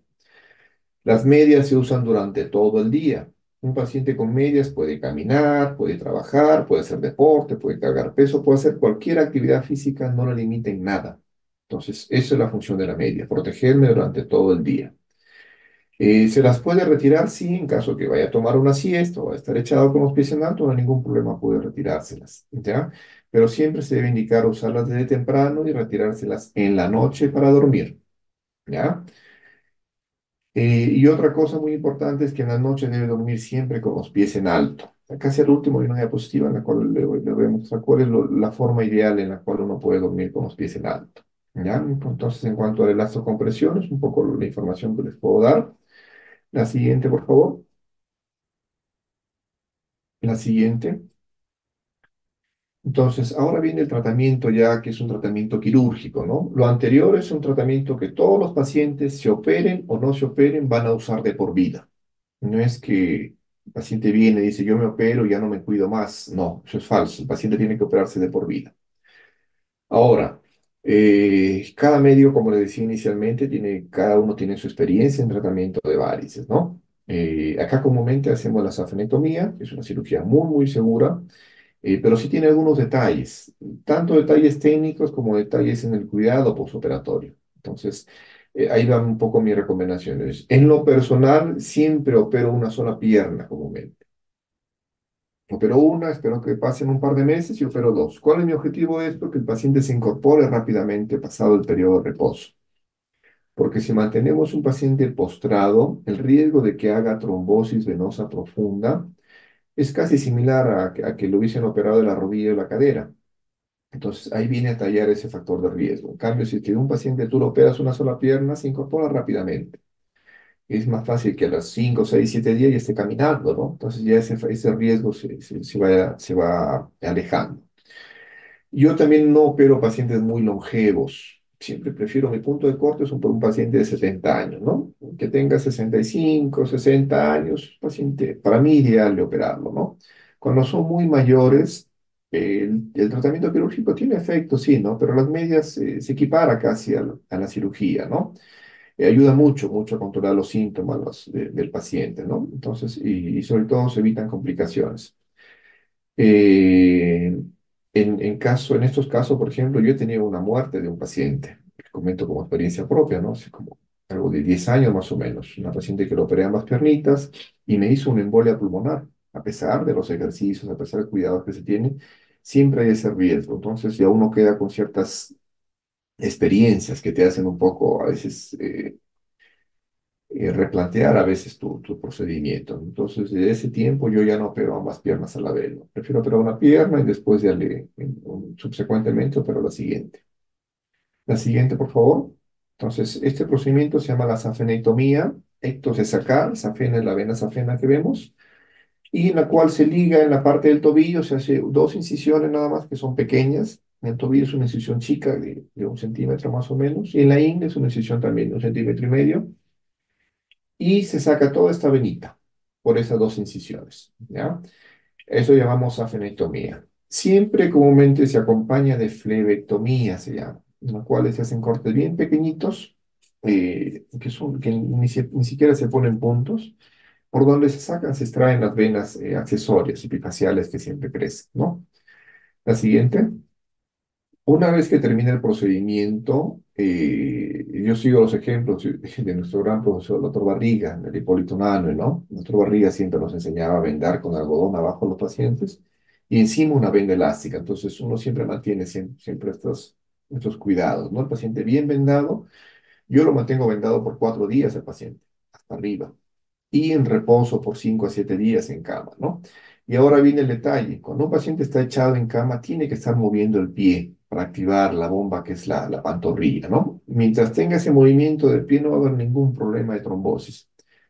Las medias se usan durante todo el día. Un paciente con medias puede caminar, puede trabajar, puede hacer deporte, puede cargar peso, puede hacer cualquier actividad física, no la limita en nada. Entonces, esa es la función de la media, protegerme durante todo el día. Se las puede retirar, sí, en caso que vaya a tomar una siesta o a estar echado con los pies en alto, no hay ningún problema, puede retirárselas, ¿ya? Pero siempre se debe indicar usarlas desde temprano y retirárselas en la noche para dormir, ¿ya? Y otra cosa muy importante es que en la noche debe dormir siempre con los pies en alto. Acá hacia el último hay una diapositiva en la cual le voy a mostrar cuál es la forma ideal en la cual uno puede dormir con los pies en alto, ¿ya? Entonces, en cuanto al elastocompresión, es un poco la información que les puedo dar. La siguiente, por favor. La siguiente. Entonces, ahora viene el tratamiento ya que es un tratamiento quirúrgico, ¿no? Lo anterior es un tratamiento que todos los pacientes, se operen o no se operen, van a usar de por vida. No es que el paciente viene y dice, yo me opero y ya no me cuido más. No, eso es falso. El paciente tiene que operarse de por vida. Ahora, cada médico, como le decía inicialmente, cada uno tiene su experiencia en tratamiento de varices, ¿no? Acá comúnmente hacemos la safenectomía, que es una cirugía muy, muy segura, pero sí tiene algunos detalles, tanto detalles técnicos como detalles en el cuidado postoperatorio. Entonces, ahí van un poco mis recomendaciones. En lo personal, siempre opero una sola pierna comúnmente. Opero una, espero que pasen un par de meses y opero dos. ¿Cuál es mi objetivo de esto? Que el paciente se incorpore rápidamente pasado el periodo de reposo. Porque si mantenemos un paciente postrado, el riesgo de que haga trombosis venosa profunda es casi similar a que lo hubiesen operado de la rodilla o la cadera. Entonces ahí viene a tallar ese factor de riesgo. En cambio, si que un paciente tú lo operas una sola pierna, se incorpora rápidamente. Es más fácil que a los 5, 6, 7 días ya esté caminando, ¿no? Entonces ya ese riesgo se va alejando. Yo también no opero pacientes muy longevos, siempre prefiero mi punto de corte es por un paciente de 70 años, ¿no? Que tenga 65, 60 años, paciente para mí ideal de operarlo, ¿no? Cuando son muy mayores, el tratamiento quirúrgico tiene efecto, sí, ¿no? Pero las medias se equipara casi a la cirugía, ¿no? Ayuda mucho, mucho a controlar los síntomas del paciente, ¿no? Entonces, y sobre todo se evitan complicaciones. Eh, en estos casos, por ejemplo, yo he tenido una muerte de un paciente, que comento como experiencia propia, ¿no? Hace como algo de 10 años más o menos, una paciente que le operé ambas piernitas y me hizo una embolia pulmonar, a pesar de los ejercicios, a pesar del cuidado que se tiene, siempre hay ese riesgo. Entonces ya uno queda con ciertas experiencias que te hacen un poco a veces replantear a veces tu procedimiento. Entonces, de ese tiempo yo ya no opero ambas piernas a la vez, ¿no? Prefiero operar una pierna y después ya subsecuentemente opero la siguiente. La siguiente, por favor. Entonces, este procedimiento se llama la safenectomía. Ectos es sacar, safena es la vena safena que vemos, y en la cual se liga en la parte del tobillo, se hace dos incisiones nada más que son pequeñas. En el tobillo es una incisión chica de 1 centímetro más o menos, y en la ingle es una incisión también de 1,5 centímetros, y se saca toda esta venita por esas dos incisiones, ¿ya? Eso llamamos safenectomía. Siempre comúnmente se acompaña de flebectomía, se llama, en los cuales se hacen cortes bien pequeñitos, que ni siquiera se ponen puntos, por donde se sacan, se extraen las venas accesorias, epifaciales que siempre crecen, ¿no? La siguiente. Una vez que termina el procedimiento, yo sigo los ejemplos de nuestro gran profesor, el doctor Barriga, el Hipólito Unanue, ¿no? El doctor Barriga siempre nos enseñaba a vendar con algodón abajo a los pacientes y encima una venda elástica. Entonces uno siempre mantiene siempre estos cuidados, ¿no? El paciente bien vendado, yo lo mantengo vendado por 4 días el paciente, hasta arriba y en reposo por 5 a 7 días en cama, ¿no? Y ahora viene el detalle. Cuando un paciente está echado en cama, tiene que estar moviendo el pie para activar la bomba que es la pantorrilla, ¿no? Mientras tenga ese movimiento del pie no va a haber ningún problema de trombosis.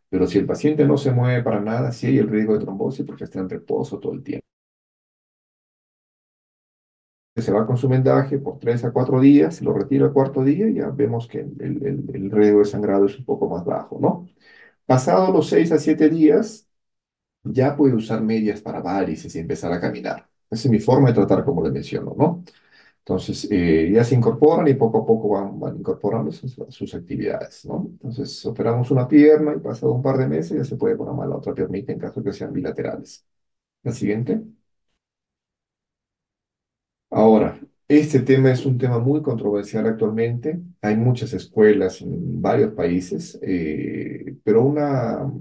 Pero si el paciente no se mueve para nada, sí hay el riesgo de trombosis porque está en reposo todo el tiempo. Se va con su vendaje por 3 a 4 días, lo retira al cuarto día y ya vemos que el riesgo de sangrado es un poco más bajo, ¿no? Pasados los 6 a 7 días, ya puede usar medias para varices y empezar a caminar. Esa es mi forma de tratar, como le menciono, ¿no? Entonces, ya se incorporan y poco a poco van incorporando sus actividades, ¿no? Entonces, operamos una pierna y pasado un par de meses ya se puede programar la otra piernita en caso de que sean bilaterales. La siguiente. Ahora, este tema es un tema muy controversial actualmente. Hay muchas escuelas en varios países, pero una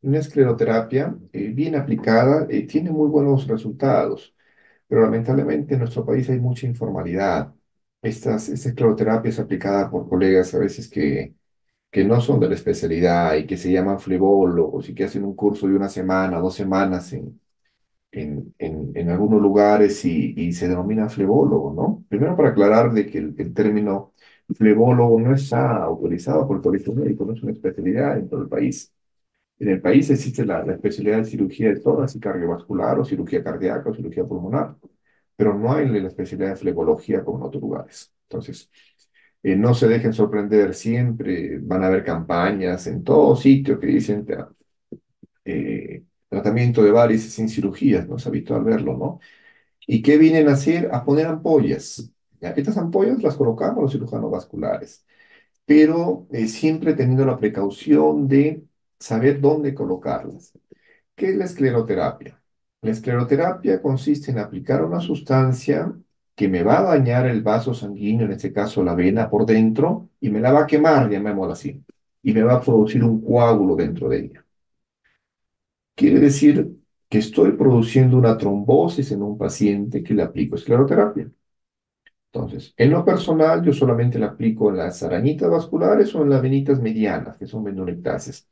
escleroterapia bien aplicada tiene muy buenos resultados. Pero lamentablemente en nuestro país hay mucha informalidad. Esta escleroterapia es aplicada por colegas a veces que no son de la especialidad y que se llaman flebólogos y que hacen un curso de 1 semana, 2 semanas en algunos lugares y se denomina flebólogo, ¿no? Primero para aclarar de que el término flebólogo no está autorizado por el Colegio Médico, no es una especialidad en todo el país. En el país existe la especialidad de cirugía de tórax y cardiovascular o cirugía cardíaca o cirugía pulmonar, pero no hay la especialidad de flebología como en otros lugares. Entonces, no se dejen sorprender, siempre van a haber campañas en todo sitio que dicen tratamiento de varices sin cirugías, no es habitual verlo, ¿no? ¿Y qué vienen a hacer? A poner ampollas. ¿Ya? Estas ampollas las colocamos los cirujanos vasculares, pero siempre teniendo la precaución de saber dónde colocarlas. ¿Qué es la escleroterapia? La escleroterapia consiste en aplicar una sustancia que me va a dañar el vaso sanguíneo, en este caso la vena por dentro, y me la va a quemar, llamémoslo así, y me va a producir un coágulo dentro de ella. Quiere decir que estoy produciendo una trombosis en un paciente que le aplico escleroterapia. Entonces, en lo personal, yo solamente la aplico en las arañitas vasculares o en las venitas medianas, que son medulectáceas,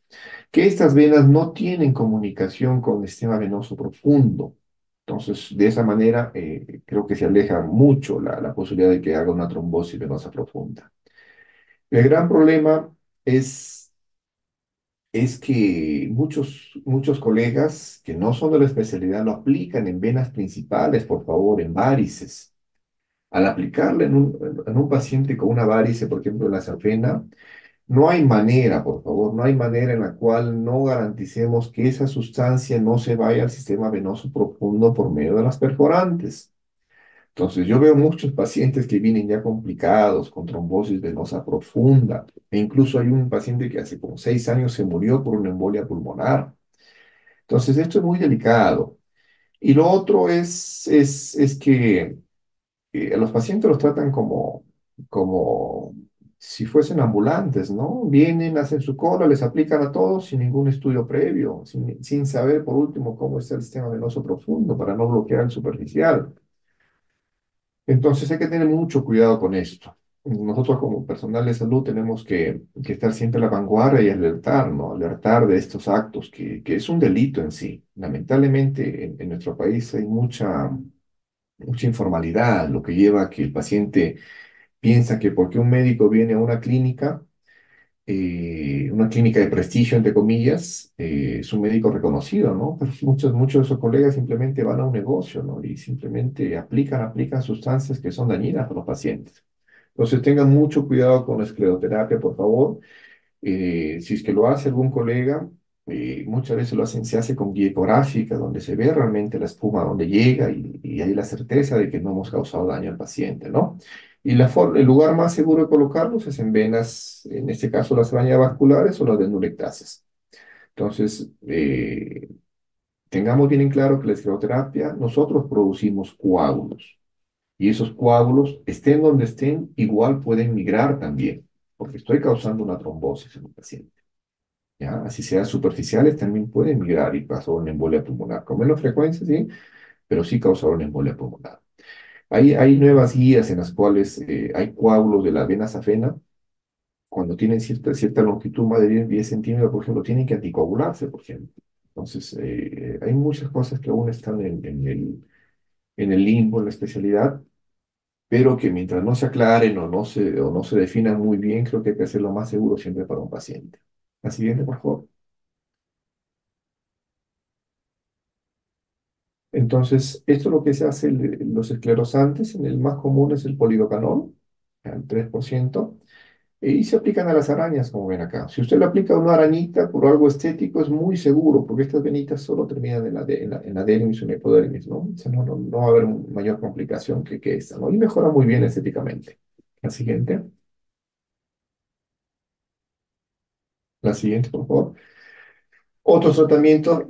que estas venas no tienen comunicación con el sistema venoso profundo. Entonces, de esa manera, creo que se aleja mucho la posibilidad de que haga una trombosis venosa profunda. El gran problema es, es que muchos colegas que no son de la especialidad lo aplican en venas principales, por favor, en varices. Al aplicarla en un paciente con una varice, por ejemplo, la safena, no hay manera, por favor, no hay manera en la cual no garanticemos que esa sustancia no se vaya al sistema venoso profundo por medio de las perforantes. Entonces, yo veo muchos pacientes que vienen ya complicados con trombosis venosa profunda, e incluso hay un paciente que hace como 6 años se murió por una embolia pulmonar. Entonces, esto es muy delicado. Y lo otro es que a los pacientes los tratan como si fuesen ambulantes, ¿no? Vienen, hacen su cola, les aplican a todos sin ningún estudio previo, sin saber, por último, cómo está el sistema venoso profundo para no bloquear el superficial. Entonces hay que tener mucho cuidado con esto. Nosotros como personal de salud tenemos que estar siempre a la vanguardia y alertar, ¿no? Alertar de estos actos, que es un delito en sí. Lamentablemente en nuestro país hay mucha informalidad, lo que lleva a que el paciente piensa que porque un médico viene a una clínica de prestigio, entre comillas, es un médico reconocido, ¿no? Pero muchos de sus colegas simplemente van a un negocio, ¿no? Y simplemente aplican sustancias que son dañinas para los pacientes. Entonces tengan mucho cuidado con la escleroterapia, por favor. Si es que lo hace algún colega, muchas veces se hace con guía ecográfica, donde se ve realmente la espuma donde llega y hay la certeza de que no hemos causado daño al paciente, ¿no? Y el lugar más seguro de colocarlos es en venas, en este caso las arañas vasculares o las dendulectases. Entonces, tengamos bien en claro que la escleroterapia, nosotros producimos coágulos y esos coágulos, estén donde estén, igual pueden migrar también, porque estoy causando una trombosis en un paciente. ¿Ya? Así sean superficiales, también pueden migrar y causar una embolia pulmonar. Con menos frecuencia, sí, pero sí causar una embolia pulmonar. Hay nuevas guías en las cuales hay coágulos de la vena safena, cuando tienen cierta longitud, más de 10 centímetros, por ejemplo, tienen que anticoagularse, por ejemplo. Entonces, hay muchas cosas que aún están en el limbo, en la especialidad, pero que mientras no se aclaren o no se definan muy bien, creo que hay que hacer lo más seguro siempre para un paciente. La siguiente, por favor. Entonces, esto es lo que se hace los esclerosantes, en el más común es el polidocanol, al 3%, y se aplican a las arañas, como ven acá. Si usted le aplica a una arañita por algo estético, es muy seguro, porque estas venitas solo terminan en la dermis o en la epidermis, ¿no? O sea, no va a haber mayor complicación que esta, ¿no? Y mejora muy bien estéticamente. La siguiente, la siguiente, por favor. Otro tratamiento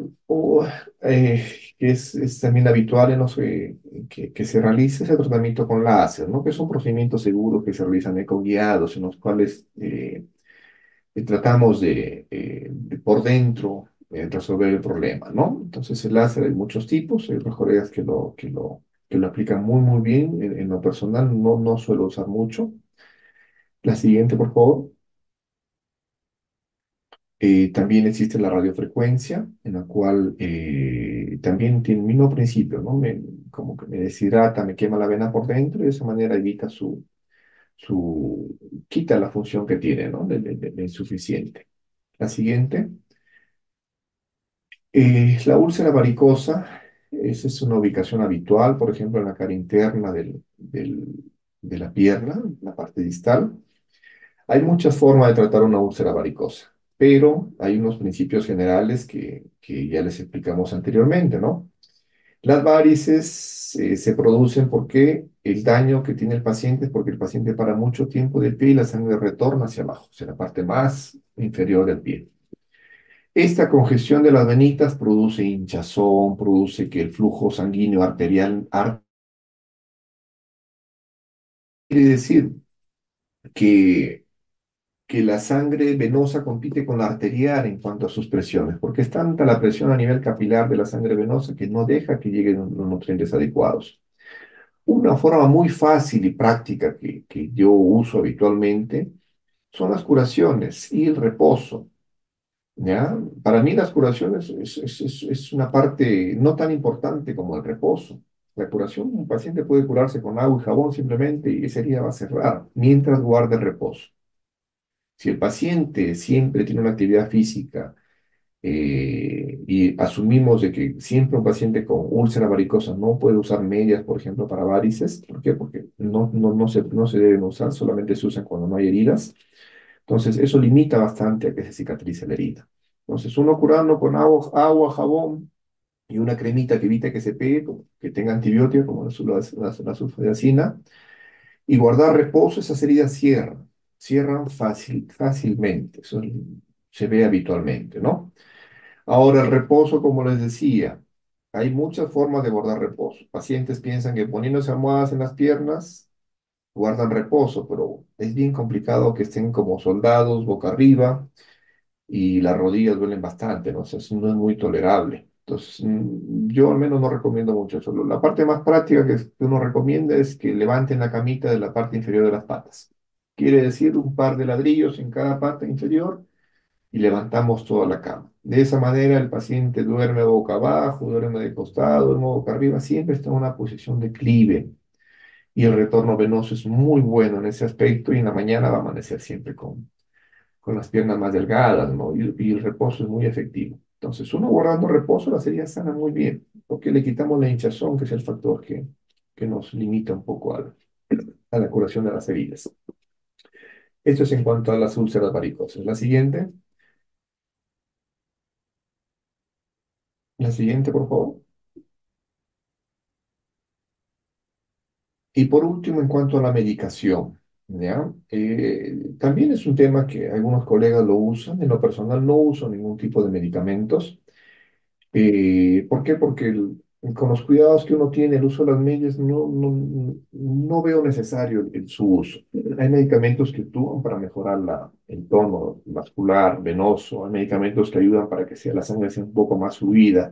eh, que es también habitual en que se realice es el tratamiento con láser, ¿no? Que es un procedimiento seguro que se realizan ecoguiados en los cuales tratamos de por dentro resolver el problema, ¿no? Entonces el láser hay muchos tipos, hay otros colegas que lo aplican muy, muy bien. En lo personal no suelo usar mucho. La siguiente, por favor. También existe la radiofrecuencia, en la cual también tiene el mismo principio, ¿no? Como que me deshidrata, me quema la vena por dentro y de esa manera evita quita la función que tiene, ¿no? De insuficiente. La siguiente, la úlcera varicosa. Esa es una ubicación habitual, por ejemplo, en la cara interna de la pierna, la parte distal. Hay muchas formas de tratar una úlcera varicosa, pero hay unos principios generales que ya les explicamos anteriormente, ¿no? Las varices se producen porque el daño que tiene el paciente es porque el paciente para mucho tiempo de pie y la sangre retorna hacia abajo, hacia la parte más inferior del pie. Esta congestión de las venitas produce hinchazón, produce que el flujo sanguíneo arterial, quiere decir que la sangre venosa compite con la arterial en cuanto a sus presiones, porque es tanta la presión a nivel capilar de la sangre venosa que no deja que lleguen los nutrientes adecuados. Una forma muy fácil y práctica que yo uso habitualmente son las curaciones y el reposo, ¿ya? Para mí las curaciones es una parte no tan importante como el reposo. La curación, un paciente puede curarse con agua y jabón simplemente y esa herida va a cerrar mientras guarde el reposo. Si el paciente siempre tiene una actividad física y asumimos de que siempre un paciente con úlcera varicosa no puede usar medias, por ejemplo, para varices. ¿Por qué? Porque no se deben usar, solamente se usan cuando no hay heridas. Entonces, eso limita bastante a que se cicatrice la herida. Entonces, uno curando con agua, jabón y una cremita que evite que se pegue, que tenga antibiótico, como la sulfadiacina, y guardar reposo, esas heridas cierran fácilmente. Eso se ve habitualmente, ¿no? Ahora, el reposo, como les decía, hay muchas formas de guardar reposo. Pacientes piensan que poniéndose almohadas en las piernas guardan reposo, pero es bien complicado que estén como soldados boca arriba y las rodillas duelen bastante, ¿no? O sea, eso no es muy tolerable. Entonces, yo al menos no recomiendo mucho eso. La parte más práctica que uno recomienda es que levanten la camita de la parte inferior de las patas. Quiere decir un par de ladrillos en cada pata inferior y levantamos toda la cama. De esa manera el paciente duerme boca abajo, duerme de costado, duerme boca arriba, siempre está en una posición de clive y el retorno venoso es muy bueno en ese aspecto y en la mañana va a amanecer siempre con las piernas más delgadas, ¿no? Y el reposo es muy efectivo. Entonces, uno guardando reposo, la herida sana muy bien, porque le quitamos la hinchazón, que es el factor que nos limita un poco a la curación de las heridas. Esto es en cuanto a las úlceras varicosas. La siguiente, por favor. Y por último, en cuanto a la medicación, ¿ya? También es un tema que algunos colegas lo usan. En lo personal no uso ningún tipo de medicamentos. ¿Por qué? Porque con los cuidados que uno tiene, el uso de las medias, no veo necesario su uso. Hay medicamentos que actúan para mejorar el tono vascular, venoso. Hay medicamentos que ayudan para que la sangre sea un poco más fluida.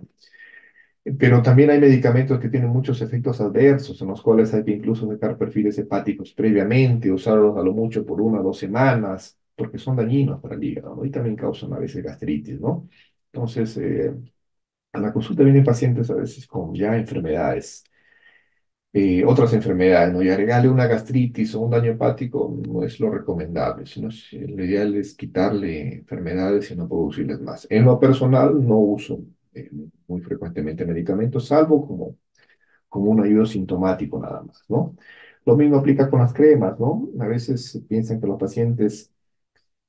Pero también hay medicamentos que tienen muchos efectos adversos, en los cuales hay que incluso sacar perfiles hepáticos previamente, usarlos a lo mucho por 1 o 2 semanas, porque son dañinos para el hígado, ¿no? Y también causan a veces gastritis, ¿no? Entonces, a la consulta vienen pacientes a veces con ya enfermedades, otras enfermedades, ¿no? Y agregarle una gastritis o un daño hepático no es lo recomendable, sino lo ideal es quitarle enfermedades y no producirles más. En lo personal, no uso muy frecuentemente medicamentos, salvo como un ayudo sintomático nada más, ¿no? Lo mismo aplica con las cremas, ¿no? A veces piensan que los pacientes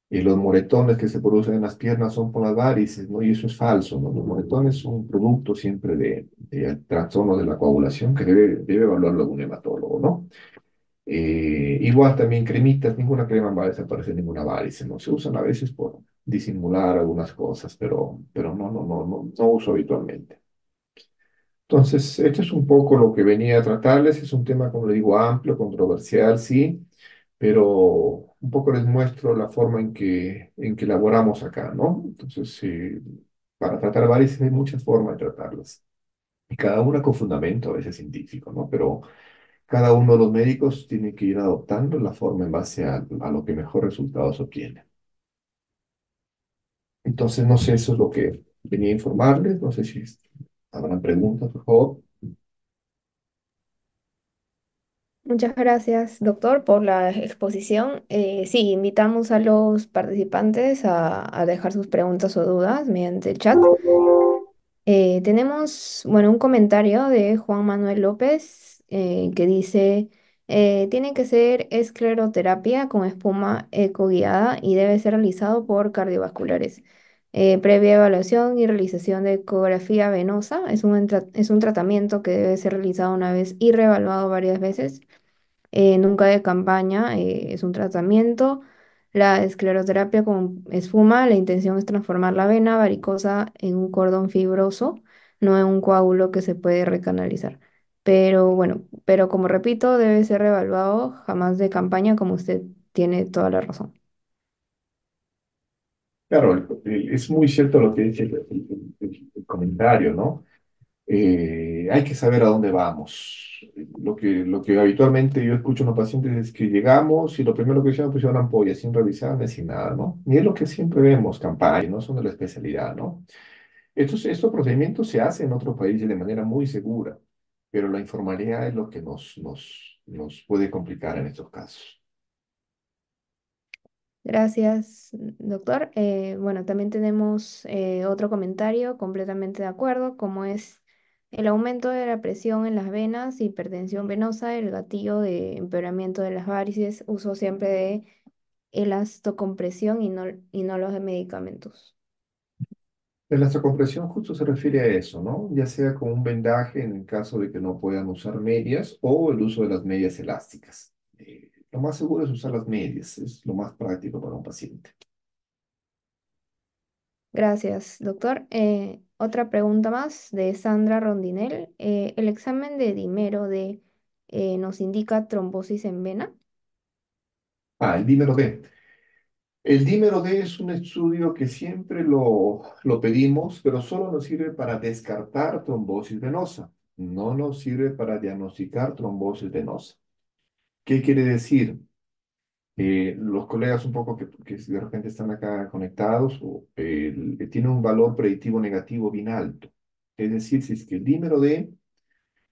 los moretones que se producen en las piernas son por las varices, ¿no? Y eso es falso, ¿no? Los moretones son un producto siempre de trastorno de la coagulación que debe evaluarlo un hematólogo, ¿no? Igual también cremitas, ninguna crema va a desaparecer ninguna varice, ¿no? Se usan a veces por disimular algunas cosas, pero no uso habitualmente. Entonces, esto es un poco lo que venía a tratarles. Es un tema, como le digo, amplio, controversial, sí, pero un poco les muestro la forma en que elaboramos acá, ¿no? Entonces, para tratar varices hay muchas formas de tratarlas, y cada una con fundamento a veces científico, ¿no? Pero cada uno de los médicos tiene que ir adoptando la forma en base a lo que mejor resultados obtiene. Entonces, no sé, eso es lo que venía a informarles. No sé si habrán preguntas, por favor. Muchas gracias, doctor, por la exposición. Sí, invitamos a los participantes a dejar sus preguntas o dudas mediante el chat. Tenemos, bueno, un comentario de Juan Manuel López que dice, tiene que ser escleroterapia con espuma ecoguiada y debe ser realizado por cardiovasculares. Previa evaluación y realización de ecografía venosa es un tratamiento que debe ser realizado una vez y reevaluado varias veces, nunca de campaña, es un tratamiento. La escleroterapia con espuma, la intención es transformar la vena varicosa en un cordón fibroso, no en un coágulo que se puede recanalizar. Pero bueno, pero como repito, debe ser reevaluado, jamás de campaña, como usted tiene toda la razón. Claro, es muy cierto lo que dice el comentario, ¿no? Hay que saber a dónde vamos. Lo que habitualmente yo escucho en los pacientes es que llegamos y lo primero que hicieron pues una ampolla sin revisarme, sin nada, ¿no? Y es lo que siempre vemos, campañas, no son de la especialidad, ¿no? Estos procedimientos se hacen en otros países de manera muy segura, pero la informalidad es lo que nos puede complicar en estos casos. Gracias, doctor. Bueno, también tenemos otro comentario completamente de acuerdo, como es el aumento de la presión en las venas, hipertensión venosa, el gatillo de empeoramiento de las varices, uso siempre de elastocompresión y no los de medicamentos. La electrocompresión justo se refiere a eso, ¿no? Ya sea con un vendaje en el caso de que no puedan usar medias o el uso de las medias elásticas. Lo más seguro es usar las medias, es lo más práctico para un paciente. Gracias, doctor. Otra pregunta más de Sandra Rondinel. ¿El examen de dímero D nos indica trombosis en vena? Ah, el dímero D. El dímero D es un estudio que siempre lo pedimos, pero solo nos sirve para descartar trombosis venosa. No nos sirve para diagnosticar trombosis venosa. ¿Qué quiere decir? Los colegas un poco que de repente están acá conectados tiene un valor predictivo negativo bien alto. Es decir, si es que el dímero D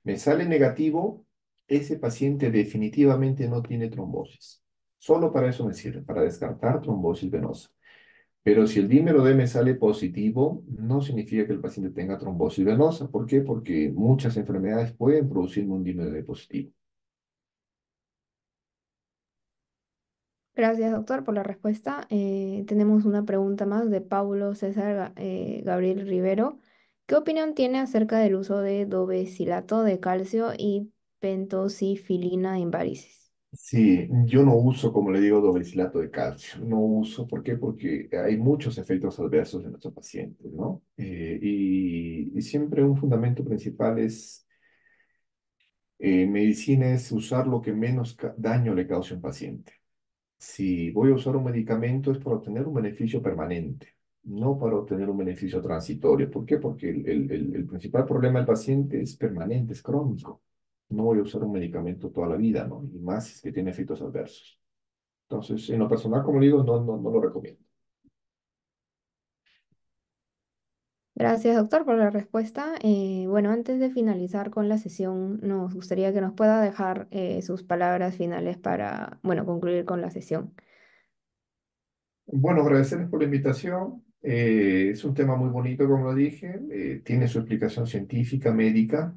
me sale negativo, ese paciente definitivamente no tiene trombosis. Solo para eso me sirve, para descartar trombosis venosa. Pero si el dímero D me sale positivo, no significa que el paciente tenga trombosis venosa. ¿Por qué? Porque muchas enfermedades pueden producirme un dímero D positivo. Gracias, doctor, por la respuesta. Tenemos una pregunta más de Paulo César Gabriel Rivero. ¿Qué opinión tiene acerca del uso de dovecilato de calcio y pentosifilina en varices? Sí, yo no uso, como le digo, doble de calcio. No uso, ¿por qué? Porque hay muchos efectos adversos en nuestros pacientes, ¿no? Y siempre un fundamento principal es, medicina es usar lo que menos daño le cause a un paciente. Si voy a usar un medicamento es para obtener un beneficio permanente, no para obtener un beneficio transitorio. ¿Por qué? Porque el principal problema del paciente es permanente, es crónico. No voy a usar un medicamento toda la vida, ¿no? Y más si es que tiene efectos adversos. Entonces, en lo personal, como digo, no lo recomiendo. Gracias, doctor, por la respuesta. Bueno, antes de finalizar con la sesión, nos gustaría que nos pueda dejar sus palabras finales para, bueno, concluir con la sesión. Bueno, agradecerles por la invitación. Es un tema muy bonito, como lo dije. Tiene su explicación científica, médica.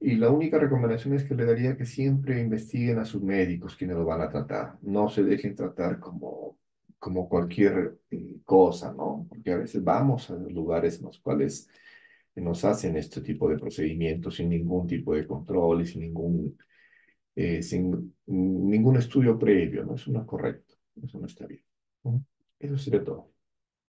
Y la única recomendación es que le daría que siempre investiguen a sus médicos quienes lo van a tratar. No se dejen tratar como cualquier cosa, ¿no? Porque a veces vamos a lugares en los cuales nos hacen este tipo de procedimientos sin ningún tipo de control y sin ningún estudio previo, ¿no? Eso no es correcto, eso no está bien. ¿No? Eso sería todo.